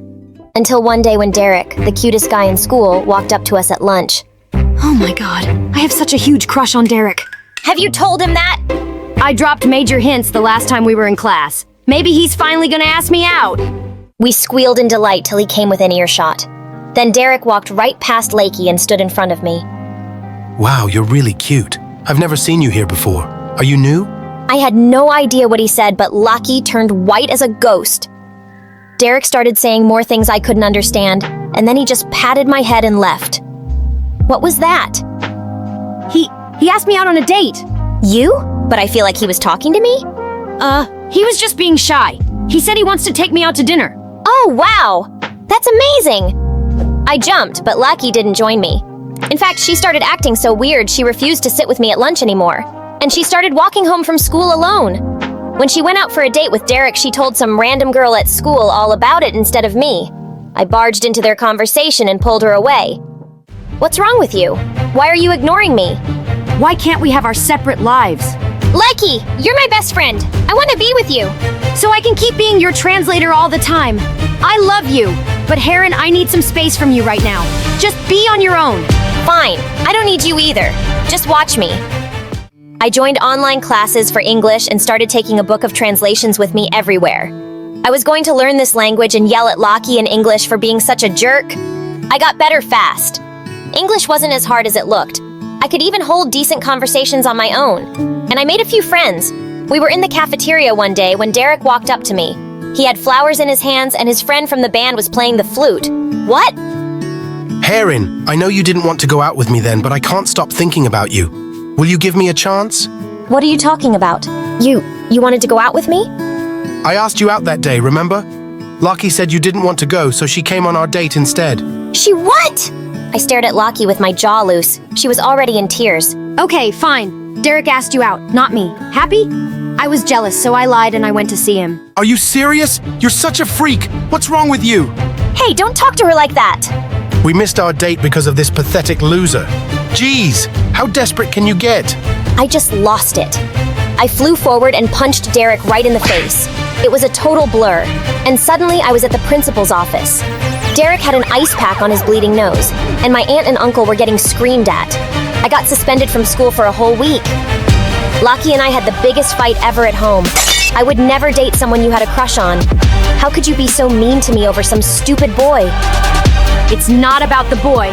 Until one day when Derek, the cutest guy in school, walked up to us at lunch. Oh my god, I have such a huge crush on Derek. Have you told him that? I dropped major hints the last time we were in class. Maybe he's finally gonna ask me out. We squealed in delight till he came within earshot. Then Derek walked right past Lakey and stood in front of me. Wow, you're really cute. I've never seen you here before. Are you new? I had no idea what he said, but Laki turned white as a ghost. Derek started saying more things I couldn't understand, and then he just patted my head and left. What was that? He asked me out on a date. You? But I feel like he was talking to me? He was just being shy. He said he wants to take me out to dinner. Oh, wow! That's amazing! I jumped, but Laki didn't join me. In fact, she started acting so weird she refused to sit with me at lunch anymore. And she started walking home from school alone. When she went out for a date with Derek, she told some random girl at school all about it instead of me. I barged into their conversation and pulled her away. What's wrong with you? Why are you ignoring me? Why can't we have our separate lives? Lakey, you're my best friend. I want to be with you. So I can keep being your translator all the time. I love you, but Heron, I need some space from you right now. Just be on your own. Fine, I don't need you either. Just watch me. I joined online classes for English and started taking a book of translations with me everywhere. I was going to learn this language and yell at Laki in English for being such a jerk. I got better fast. English wasn't as hard as it looked. I could even hold decent conversations on my own. And I made a few friends. We were in the cafeteria one day when Derek walked up to me. He had flowers in his hands and his friend from the band was playing the flute. What? Heron, I know you didn't want to go out with me then, but I can't stop thinking about you. Will you give me a chance? What are you talking about? You wanted to go out with me? I asked you out that day, remember? Laki said you didn't want to go, so she came on our date instead. She what? I stared at Laki with my jaw loose. She was already in tears. Okay, fine. Derek asked you out, not me. Happy? I was jealous, so I lied and I went to see him. Are you serious? You're such a freak. What's wrong with you? Hey, don't talk to her like that. We missed our date because of this pathetic loser. Jeez, how desperate can you get? I just lost it. I flew forward and punched Derek right in the face. It was a total blur, and suddenly I was at the principal's office. Derek had an ice pack on his bleeding nose, and my aunt and uncle were getting screamed at. I got suspended from school for a whole week. Laki and I had the biggest fight ever at home. I would never date someone you had a crush on. How could you be so mean to me over some stupid boy? It's not about the boy.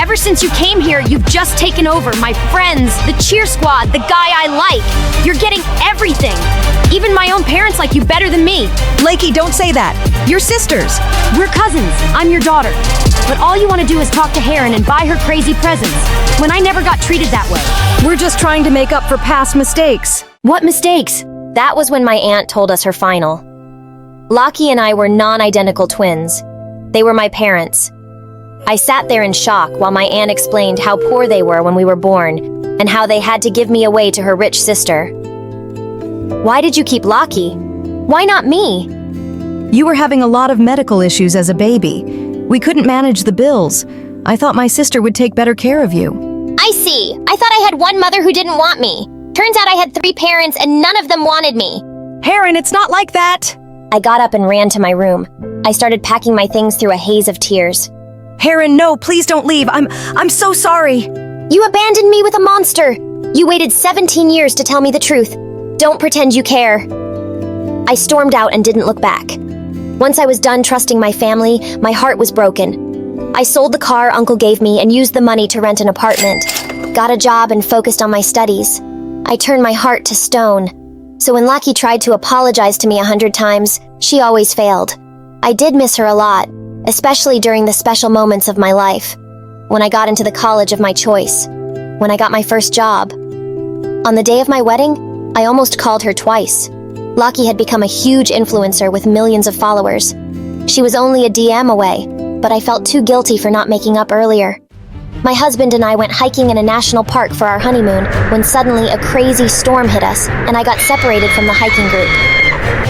Ever since you came here, you've just taken over my friends, the cheer squad, the guy I like. You're getting everything. Even my own parents like you better than me. Lakey, don't say that. You're sisters. We're cousins. I'm your daughter. But all you want to do is talk to Heron and buy her crazy presents, when I never got treated that way. We're just trying to make up for past mistakes. What mistakes? That was when my aunt told us her final. Laki and I were non-identical twins. They were my parents. I sat there in shock while my aunt explained how poor they were when we were born and how they had to give me away to her rich sister. Why did you keep Laki? Why not me? You were having a lot of medical issues as a baby. We couldn't manage the bills. I thought my sister would take better care of you. I see. I thought I had one mother who didn't want me. Turns out I had 3 parents and none of them wanted me. Heron, it's not like that! I got up and ran to my room. I started packing my things through a haze of tears. Heron, no, please don't leave. I'm so sorry. You abandoned me with a monster. You waited 17 years to tell me the truth. Don't pretend you care. I stormed out and didn't look back. Once I was done trusting my family, my heart was broken. I sold the car Uncle gave me and used the money to rent an apartment. Got a job and focused on my studies. I turned my heart to stone. So when Lucky tried to apologize to me 100 times, she always failed. I did miss her a lot, especially during the special moments of my life. When I got into the college of my choice. When I got my first job. On the day of my wedding, I almost called her twice. Lucky had become a huge influencer with millions of followers. She was only a DM away, but I felt too guilty for not making up earlier. My husband and I went hiking in a national park for our honeymoon when suddenly a crazy storm hit us and I got separated from the hiking group.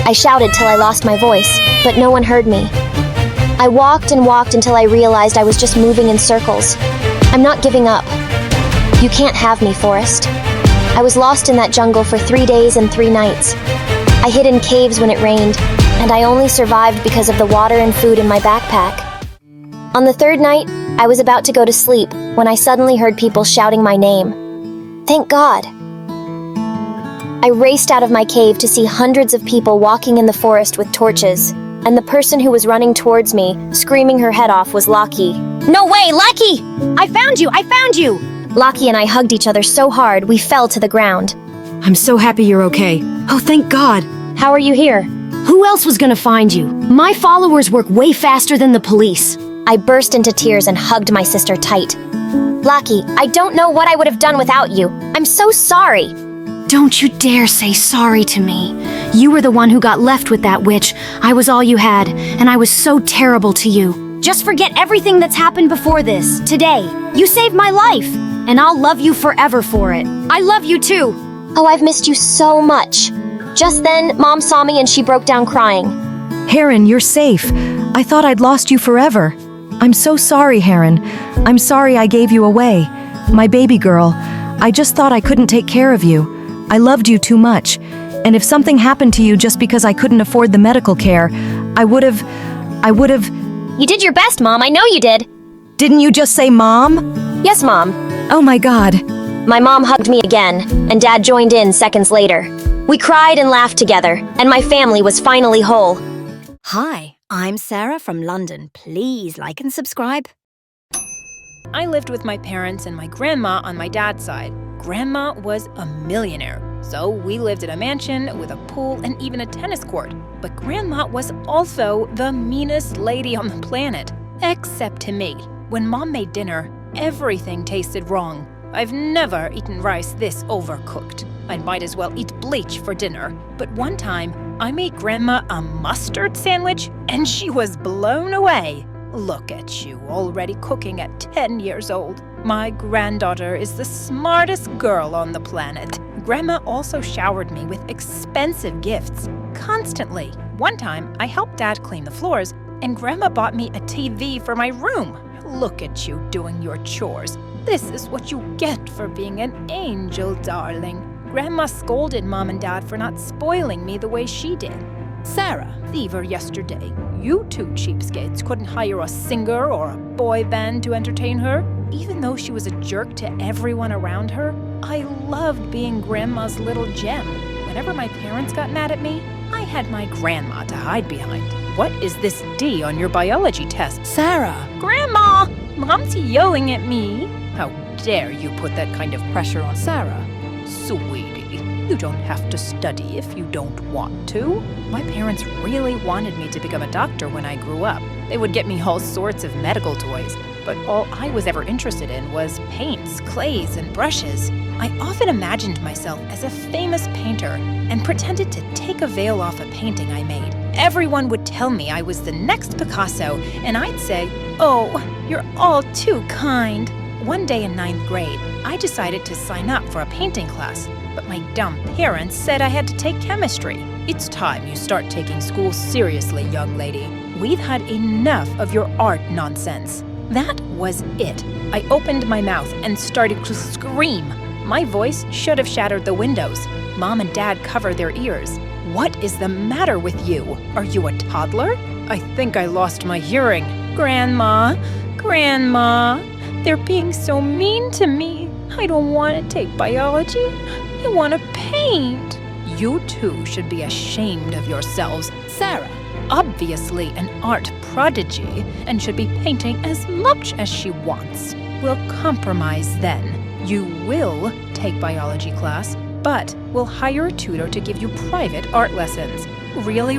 I shouted till I lost my voice, but no one heard me. I walked and walked until I realized I was just moving in circles. I'm not giving up. You can't have me, Forrest. I was lost in that jungle for 3 days and 3 nights. I hid in caves when it rained, and I only survived because of the water and food in my backpack. On the 3rd night, I was about to go to sleep when I suddenly heard people shouting my name. Thank God. I raced out of my cave to see hundreds of people walking in the forest with torches, and the person who was running towards me, screaming her head off, was Lockie. No way, Lockie! I found you! I found you! Lockie and I hugged each other so hard we fell to the ground. I'm so happy you're okay. Oh, thank God. How are you here? Who else was gonna find you? My followers work way faster than the police. I burst into tears and hugged my sister tight. Lockie, I don't know what I would have done without you. I'm so sorry. Don't you dare say sorry to me. You were the one who got left with that witch. I was all you had, and I was so terrible to you. Just forget everything that's happened before this, today. You saved my life, and I'll love you forever for it. I love you too. Oh, I've missed you so much. Just then, Mom saw me and she broke down crying. Heron, you're safe. I thought I'd lost you forever. I'm so sorry, Heron. I'm sorry I gave you away. My baby girl. I just thought I couldn't take care of you. I loved you too much. And if something happened to you just because I couldn't afford the medical care, I would've... You did your best, Mom. I know you did. Didn't you just say Mom? Yes, Mom. Oh my God. My mom hugged me again, and Dad joined in seconds later. We cried and laughed together, and my family was finally whole. Hi, I'm Sarah from London. Please like and subscribe. I lived with my parents and my grandma on my dad's side. Grandma was a millionaire, so we lived in a mansion with a pool and even a tennis court. But Grandma was also the meanest lady on the planet, except to me. When Mom made dinner, everything tasted wrong. I've never eaten rice this overcooked. I might as well eat bleach for dinner. But one time, I made Grandma a mustard sandwich, and she was blown away. Look at you, already cooking at 10 years old. My granddaughter is the smartest girl on the planet. Grandma also showered me with expensive gifts, constantly. One time, I helped Dad clean the floors, and Grandma bought me a TV for my room. Look at you doing your chores. This is what you get for being an angel, darling. Grandma scolded Mom and Dad for not spoiling me the way she did. Sarah, leave her yesterday. You two cheapskates couldn't hire a singer or a boy band to entertain her. Even though she was a jerk to everyone around her, I loved being Grandma's little gem. Whenever my parents got mad at me, I had my grandma to hide behind. What is this D on your biology test? Sarah! Grandma! Mom's yelling at me. How dare you put that kind of pressure on Sarah? Sweetie, you don't have to study if you don't want to. My parents really wanted me to become a doctor when I grew up. They would get me all sorts of medical toys, but all I was ever interested in was paints, clays, and brushes. I often imagined myself as a famous painter and pretended to take a veil off a painting I made. Everyone would tell me I was the next Picasso, and I'd say, "Oh, you're all too kind." One day in 9th grade, I decided to sign up for a painting class, but my dumb parents said I had to take chemistry. It's time you start taking school seriously, young lady. We've had enough of your art nonsense. That was it. I opened my mouth and started to scream. My voice should have shattered the windows. Mom and Dad covered their ears. What is the matter with you? Are you a toddler? I think I lost my hearing. Grandma, they're being so mean to me. I don't want to take biology. I want to paint. You two should be ashamed of yourselves. Sarah, obviously an art prodigy and should be painting as much as she wants. We'll compromise then. You will take biology class, but we'll hire a tutor to give you private art lessons. Really?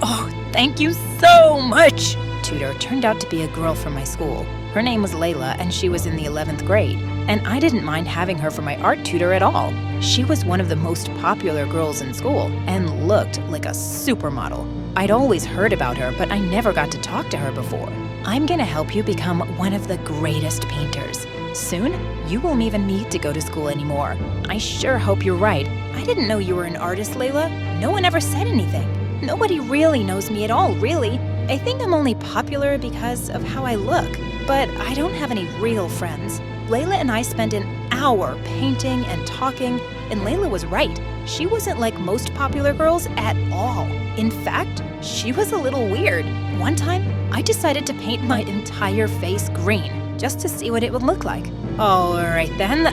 Oh, thank you so much! Tutor turned out to be a girl from my school. Her name was Layla, and she was in the 11th grade. And I didn't mind having her for my art tutor at all. She was one of the most popular girls in school and looked like a supermodel. I'd always heard about her, but I never got to talk to her before. I'm gonna help you become one of the greatest painters. Soon, you won't even need to go to school anymore. I sure hope you're right. I didn't know you were an artist, Layla. No one ever said anything. Nobody really knows me at all, really. I think I'm only popular because of how I look, but I don't have any real friends. Layla and I spent an hour painting and talking, and Layla was right. She wasn't like most popular girls at all. In fact, she was a little weird. One time, I decided to paint my entire face green, just to see what it would look like. All right then,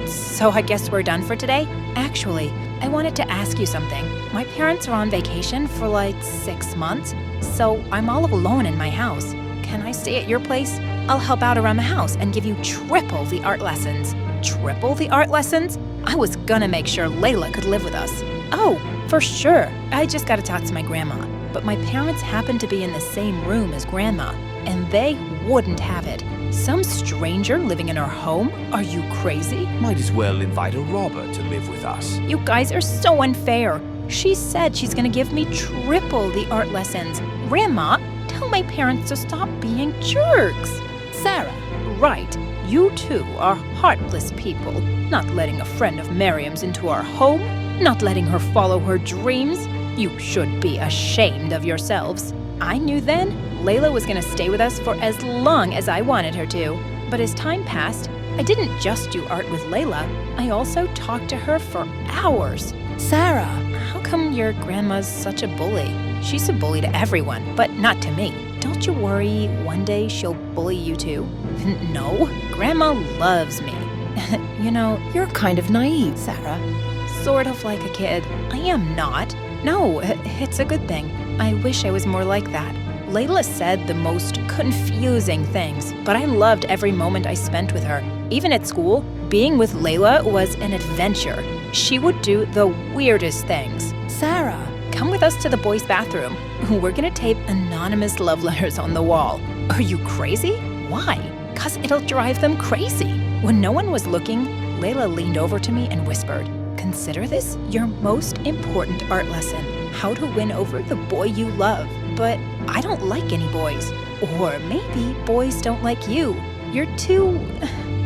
so I guess we're done for today? Actually, I wanted to ask you something. My parents are on vacation for like 6 months, so I'm all alone in my house. Can I stay at your place? I'll help out around the house and give you triple the art lessons. Triple the art lessons? I was gonna make sure Layla could live with us. Oh, for sure. I just gotta talk to my grandma. But my parents happen to be in the same room as Grandma, and they wouldn't have it. Some stranger living in our home? Are you crazy? Might as well invite a robber to live with us. You guys are so unfair. She said she's gonna give me triple the art lessons. Grandma, tell my parents to stop being jerks. Sarah, right. You two are heartless people. Not letting a friend of Miriam's into our home. Not letting her follow her dreams. You should be ashamed of yourselves. I knew then Layla was gonna stay with us for as long as I wanted her to. But as time passed, I didn't just do art with Layla. I also talked to her for hours. Sarah, how come your grandma's such a bully? She's a bully to everyone, but not to me. Don't you worry, one day she'll bully you too? No, Grandma loves me. You know, you're kind of naive, Sarah. Sort of like a kid. I am not. No, it's a good thing. I wish I was more like that. Layla said the most confusing things, but I loved every moment I spent with her. Even at school, being with Layla was an adventure. She would do the weirdest things. Sarah, come with us to the boys' bathroom. We're gonna tape anonymous love letters on the wall. Are you crazy? Why? 'Cause it'll drive them crazy. When no one was looking, Layla leaned over to me and whispered, "Consider this your most important art lesson. How to win over the boy you love. But I don't like any boys. Or maybe boys don't like you. You're too...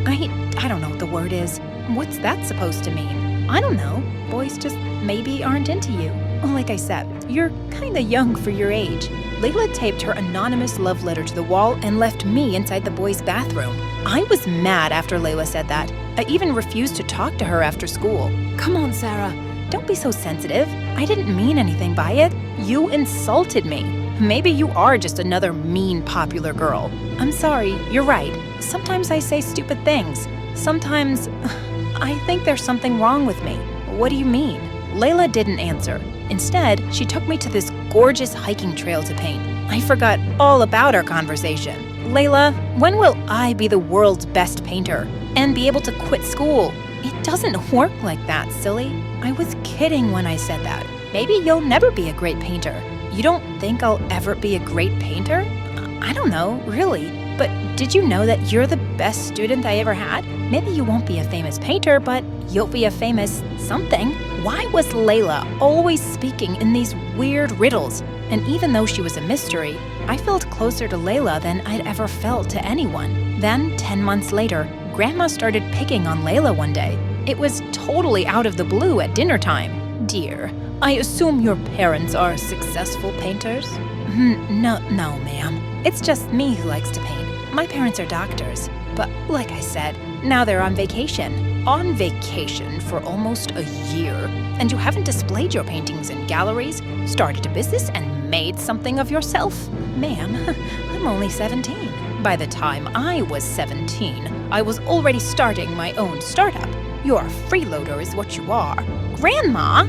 I don't know what the word is. What's that supposed to mean? I don't know. Boys just maybe aren't into you. Like I said, you're kinda young for your age." Layla taped her anonymous love letter to the wall and left me inside the boys' bathroom. I was mad after Layla said that. I even refused to talk to her after school. Come on, Sarah. Don't be so sensitive. I didn't mean anything by it. You insulted me. Maybe you are just another mean, popular girl. I'm sorry, you're right. Sometimes I say stupid things. Sometimes I think there's something wrong with me. What do you mean? Layla didn't answer. Instead, she took me to this gorgeous hiking trail to paint. I forgot all about our conversation. Layla, when will I be the world's best painter and be able to quit school? It doesn't work like that, silly. I was kidding when I said that. Maybe you'll never be a great painter. You don't think I'll ever be a great painter? I don't know, really. But did you know that you're the best student I ever had? Maybe you won't be a famous painter, but you'll be a famous something. Why was Layla always speaking in these weird riddles? And even though she was a mystery, I felt closer to Layla than I'd ever felt to anyone. Then, 10 months later, Grandma started picking on Layla one day. It was totally out of the blue at dinner time. "Dear, I assume your parents are successful painters?" No, ma'am. It's just me who likes to paint. My parents are doctors, but like I said, now they're on vacation. On vacation for almost a year. And you haven't displayed your paintings in galleries, started a business, and made something of yourself? Ma'am, I'm only 17. By the time I was 17, I was already starting my own startup. You're a freeloader is what you are. Grandma?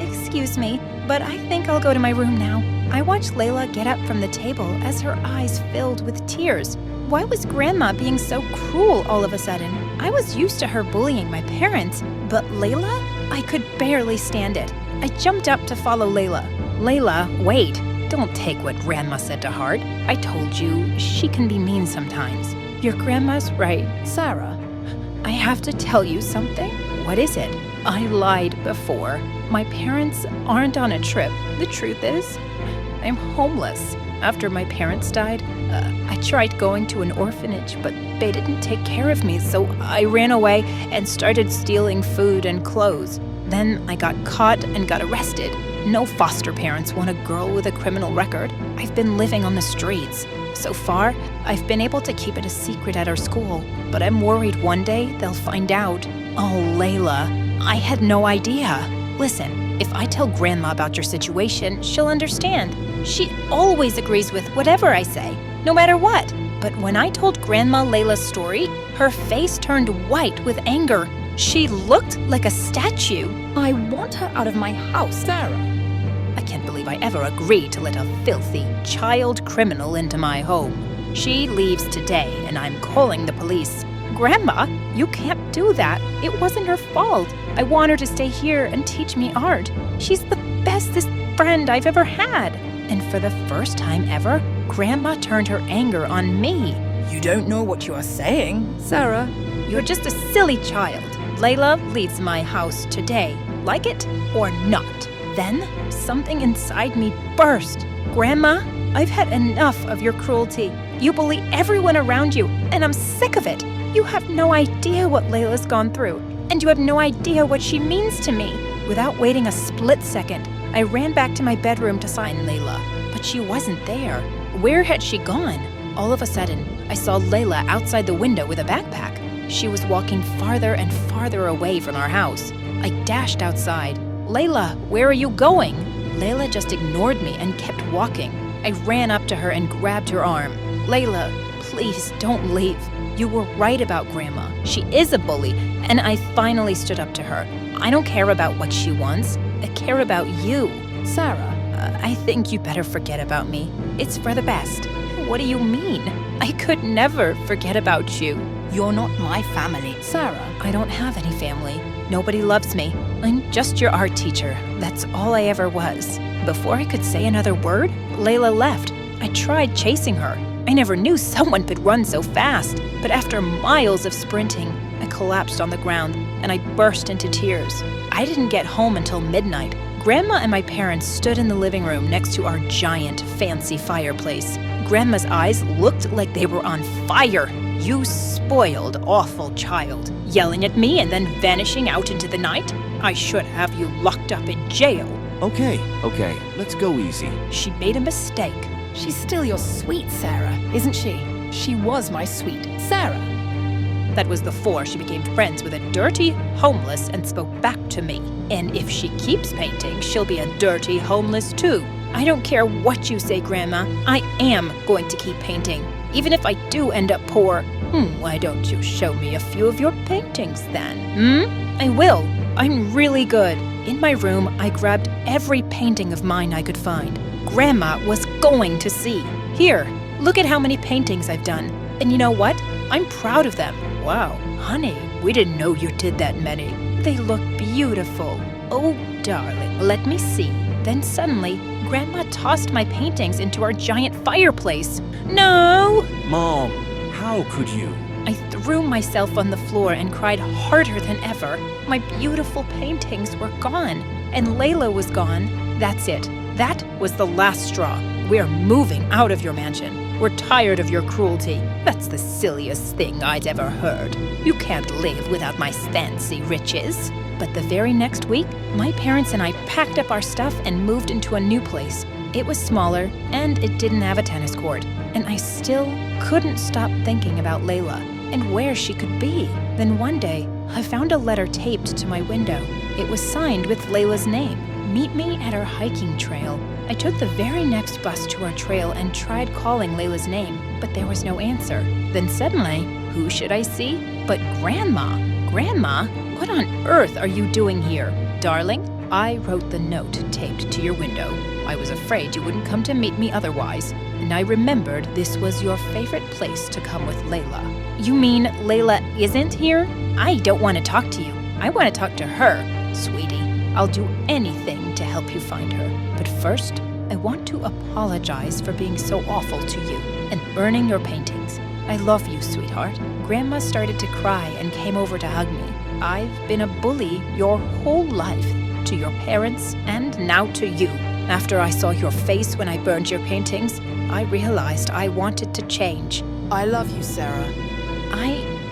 Excuse me, but I think I'll go to my room now. I watched Layla get up from the table as her eyes filled with tears. Why was Grandma being so cruel all of a sudden? I was used to her bullying my parents, but Layla? I could barely stand it. I jumped up to follow Layla. Layla, wait. Don't take what Grandma said to heart. I told you, she can be mean sometimes. Your grandma's right, Sarah. I have to tell you something. What is it? I lied before. My parents aren't on a trip. The truth is, I'm homeless. After my parents died, I tried going to an orphanage, but they didn't take care of me, so I ran away and started stealing food and clothes. Then I got caught and got arrested. No foster parents want a girl with a criminal record. I've been living on the streets. So far, I've been able to keep it a secret at our school, but I'm worried one day they'll find out. Oh, Layla, I had no idea. Listen, if I tell Grandma about your situation, she'll understand. She always agrees with whatever I say, no matter what. But when I told Grandma Layla's story, her face turned white with anger. She looked like a statue. I want her out of my house, Sarah. I can't believe I ever agreed to let a filthy child criminal into my home. She leaves today, and I'm calling the police. Grandma, you can't do that. It wasn't her fault. I want her to stay here and teach me art. She's the bestest friend I've ever had. And for the first time ever, Grandma turned her anger on me. You don't know what you are saying, Sarah. You're just a silly child. Layla leaves my house today. Like it or not. Then, something inside me burst. Grandma, I've had enough of your cruelty. You bully everyone around you, and I'm sick of it. You have no idea what Layla's gone through, and you have no idea what she means to me. Without waiting a split second, I ran back to my bedroom to find Layla, but she wasn't there. Where had she gone? All of a sudden, I saw Layla outside the window with a backpack. She was walking farther and farther away from our house. I dashed outside. Layla, where are you going? Layla just ignored me and kept walking. I ran up to her and grabbed her arm. Layla, please don't leave. You were right about Grandma. She is a bully, and I finally stood up to her. I don't care about what she wants. I care about you. Sarah, I think you better forget about me. It's for the best. What do you mean? I could never forget about you. You're not my family. Sarah, I don't have any family. Nobody loves me. I'm just your art teacher. That's all I ever was. Before I could say another word, Layla left. I tried chasing her. I never knew someone could run so fast. But after miles of sprinting, I collapsed on the ground and I burst into tears. I didn't get home until midnight. Grandma and my parents stood in the living room next to our giant, fancy fireplace. Grandma's eyes looked like they were on fire. You spoiled, awful child. Yelling at me and then vanishing out into the night? I should have you locked up in jail. Okay, let's go easy. She made a mistake. She's still your sweet Sarah, isn't she? She was my sweet Sarah. That was before she became friends with a dirty, homeless, and spoke back to me. And if she keeps painting, she'll be a dirty, homeless too. I don't care what you say, Grandma. I am going to keep painting. Even if I do end up poor. Why don't you show me a few of your paintings then? I will. I'm really good. In my room, I grabbed every painting of mine I could find. Grandma was going to see. Here, look at how many paintings I've done. And you know what? I'm proud of them. Wow, honey, we didn't know you did that many. They look beautiful. Oh, darling, let me see. Then suddenly, Grandma tossed my paintings into our giant fireplace. No! Mom, how could you? I threw myself on the floor and cried harder than ever. My beautiful paintings were gone, and Layla was gone. That's it. That was the last straw. We're moving out of your mansion. We're tired of your cruelty. That's the silliest thing I'd ever heard. You can't live without my fancy riches. But the very next week, my parents and I packed up our stuff and moved into a new place. It was smaller, and it didn't have a tennis court. And I still couldn't stop thinking about Layla and where she could be. Then one day, I found a letter taped to my window. It was signed with Layla's name. Meet me at our hiking trail. I took the very next bus to our trail and tried calling Layla's name, but there was no answer. Then suddenly, who should I see but Grandma? Grandma, what on earth are you doing here? Darling, I wrote the note taped to your window. I was afraid you wouldn't come to meet me otherwise, and I remembered this was your favorite place to come with Layla. You mean Layla isn't here? I don't want to talk to you. I want to talk to her. Sweetie, I'll do anything to help you find her. But first, I want to apologize for being so awful to you and burning your paintings. I love you, sweetheart. Grandma started to cry and came over to hug me. I've been a bully your whole life, to your parents and now to you. After I saw your face when I burned your paintings, I realized I wanted to change. I love you, Sarah.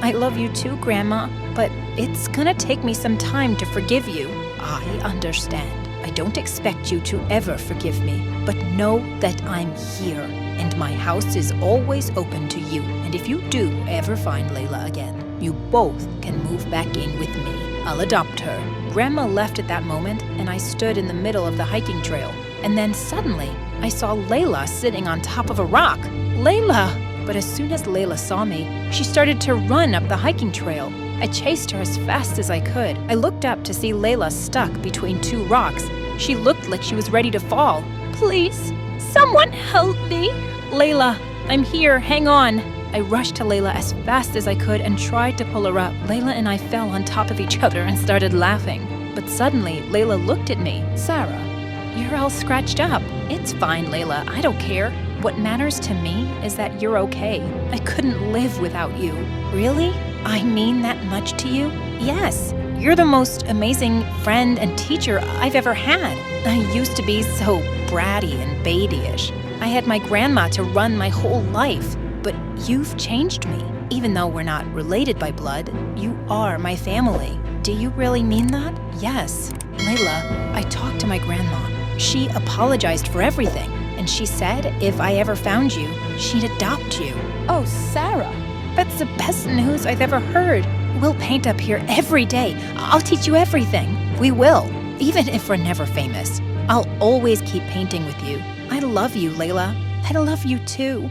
I love you too, Grandma, but it's gonna take me some time to forgive you. I understand. I don't expect you to ever forgive me, but know that I'm here, and my house is always open to you. And if you do ever find Layla again, you both can move back in with me. I'll adopt her. Grandma left at that moment, and I stood in the middle of the hiking trail. And then suddenly, I saw Layla sitting on top of a rock. Layla! But as soon as Layla saw me, she started to run up the hiking trail. I chased her as fast as I could. I looked up to see Layla stuck between two rocks. She looked like she was ready to fall. Please, someone help me! Layla, I'm here, hang on. I rushed to Layla as fast as I could and tried to pull her up. Layla and I fell on top of each other and started laughing. But suddenly, Layla looked at me. Sarah, you're all scratched up. It's fine, Layla, I don't care. What matters to me is that you're okay. I couldn't live without you. Really? I mean that much to you? Yes. You're the most amazing friend and teacher I've ever had. I used to be so bratty and babyish. I had my grandma to run my whole life. But you've changed me. Even though we're not related by blood, you are my family. Do you really mean that? Yes. Layla, I talked to my grandma. She apologized for everything. And she said if I ever found you, she'd adopt you. Oh, Sarah. That's the best news I've ever heard. We'll paint up here every day. I'll teach you everything. We will, even if we're never famous. I'll always keep painting with you. I love you, Layla. I love you too.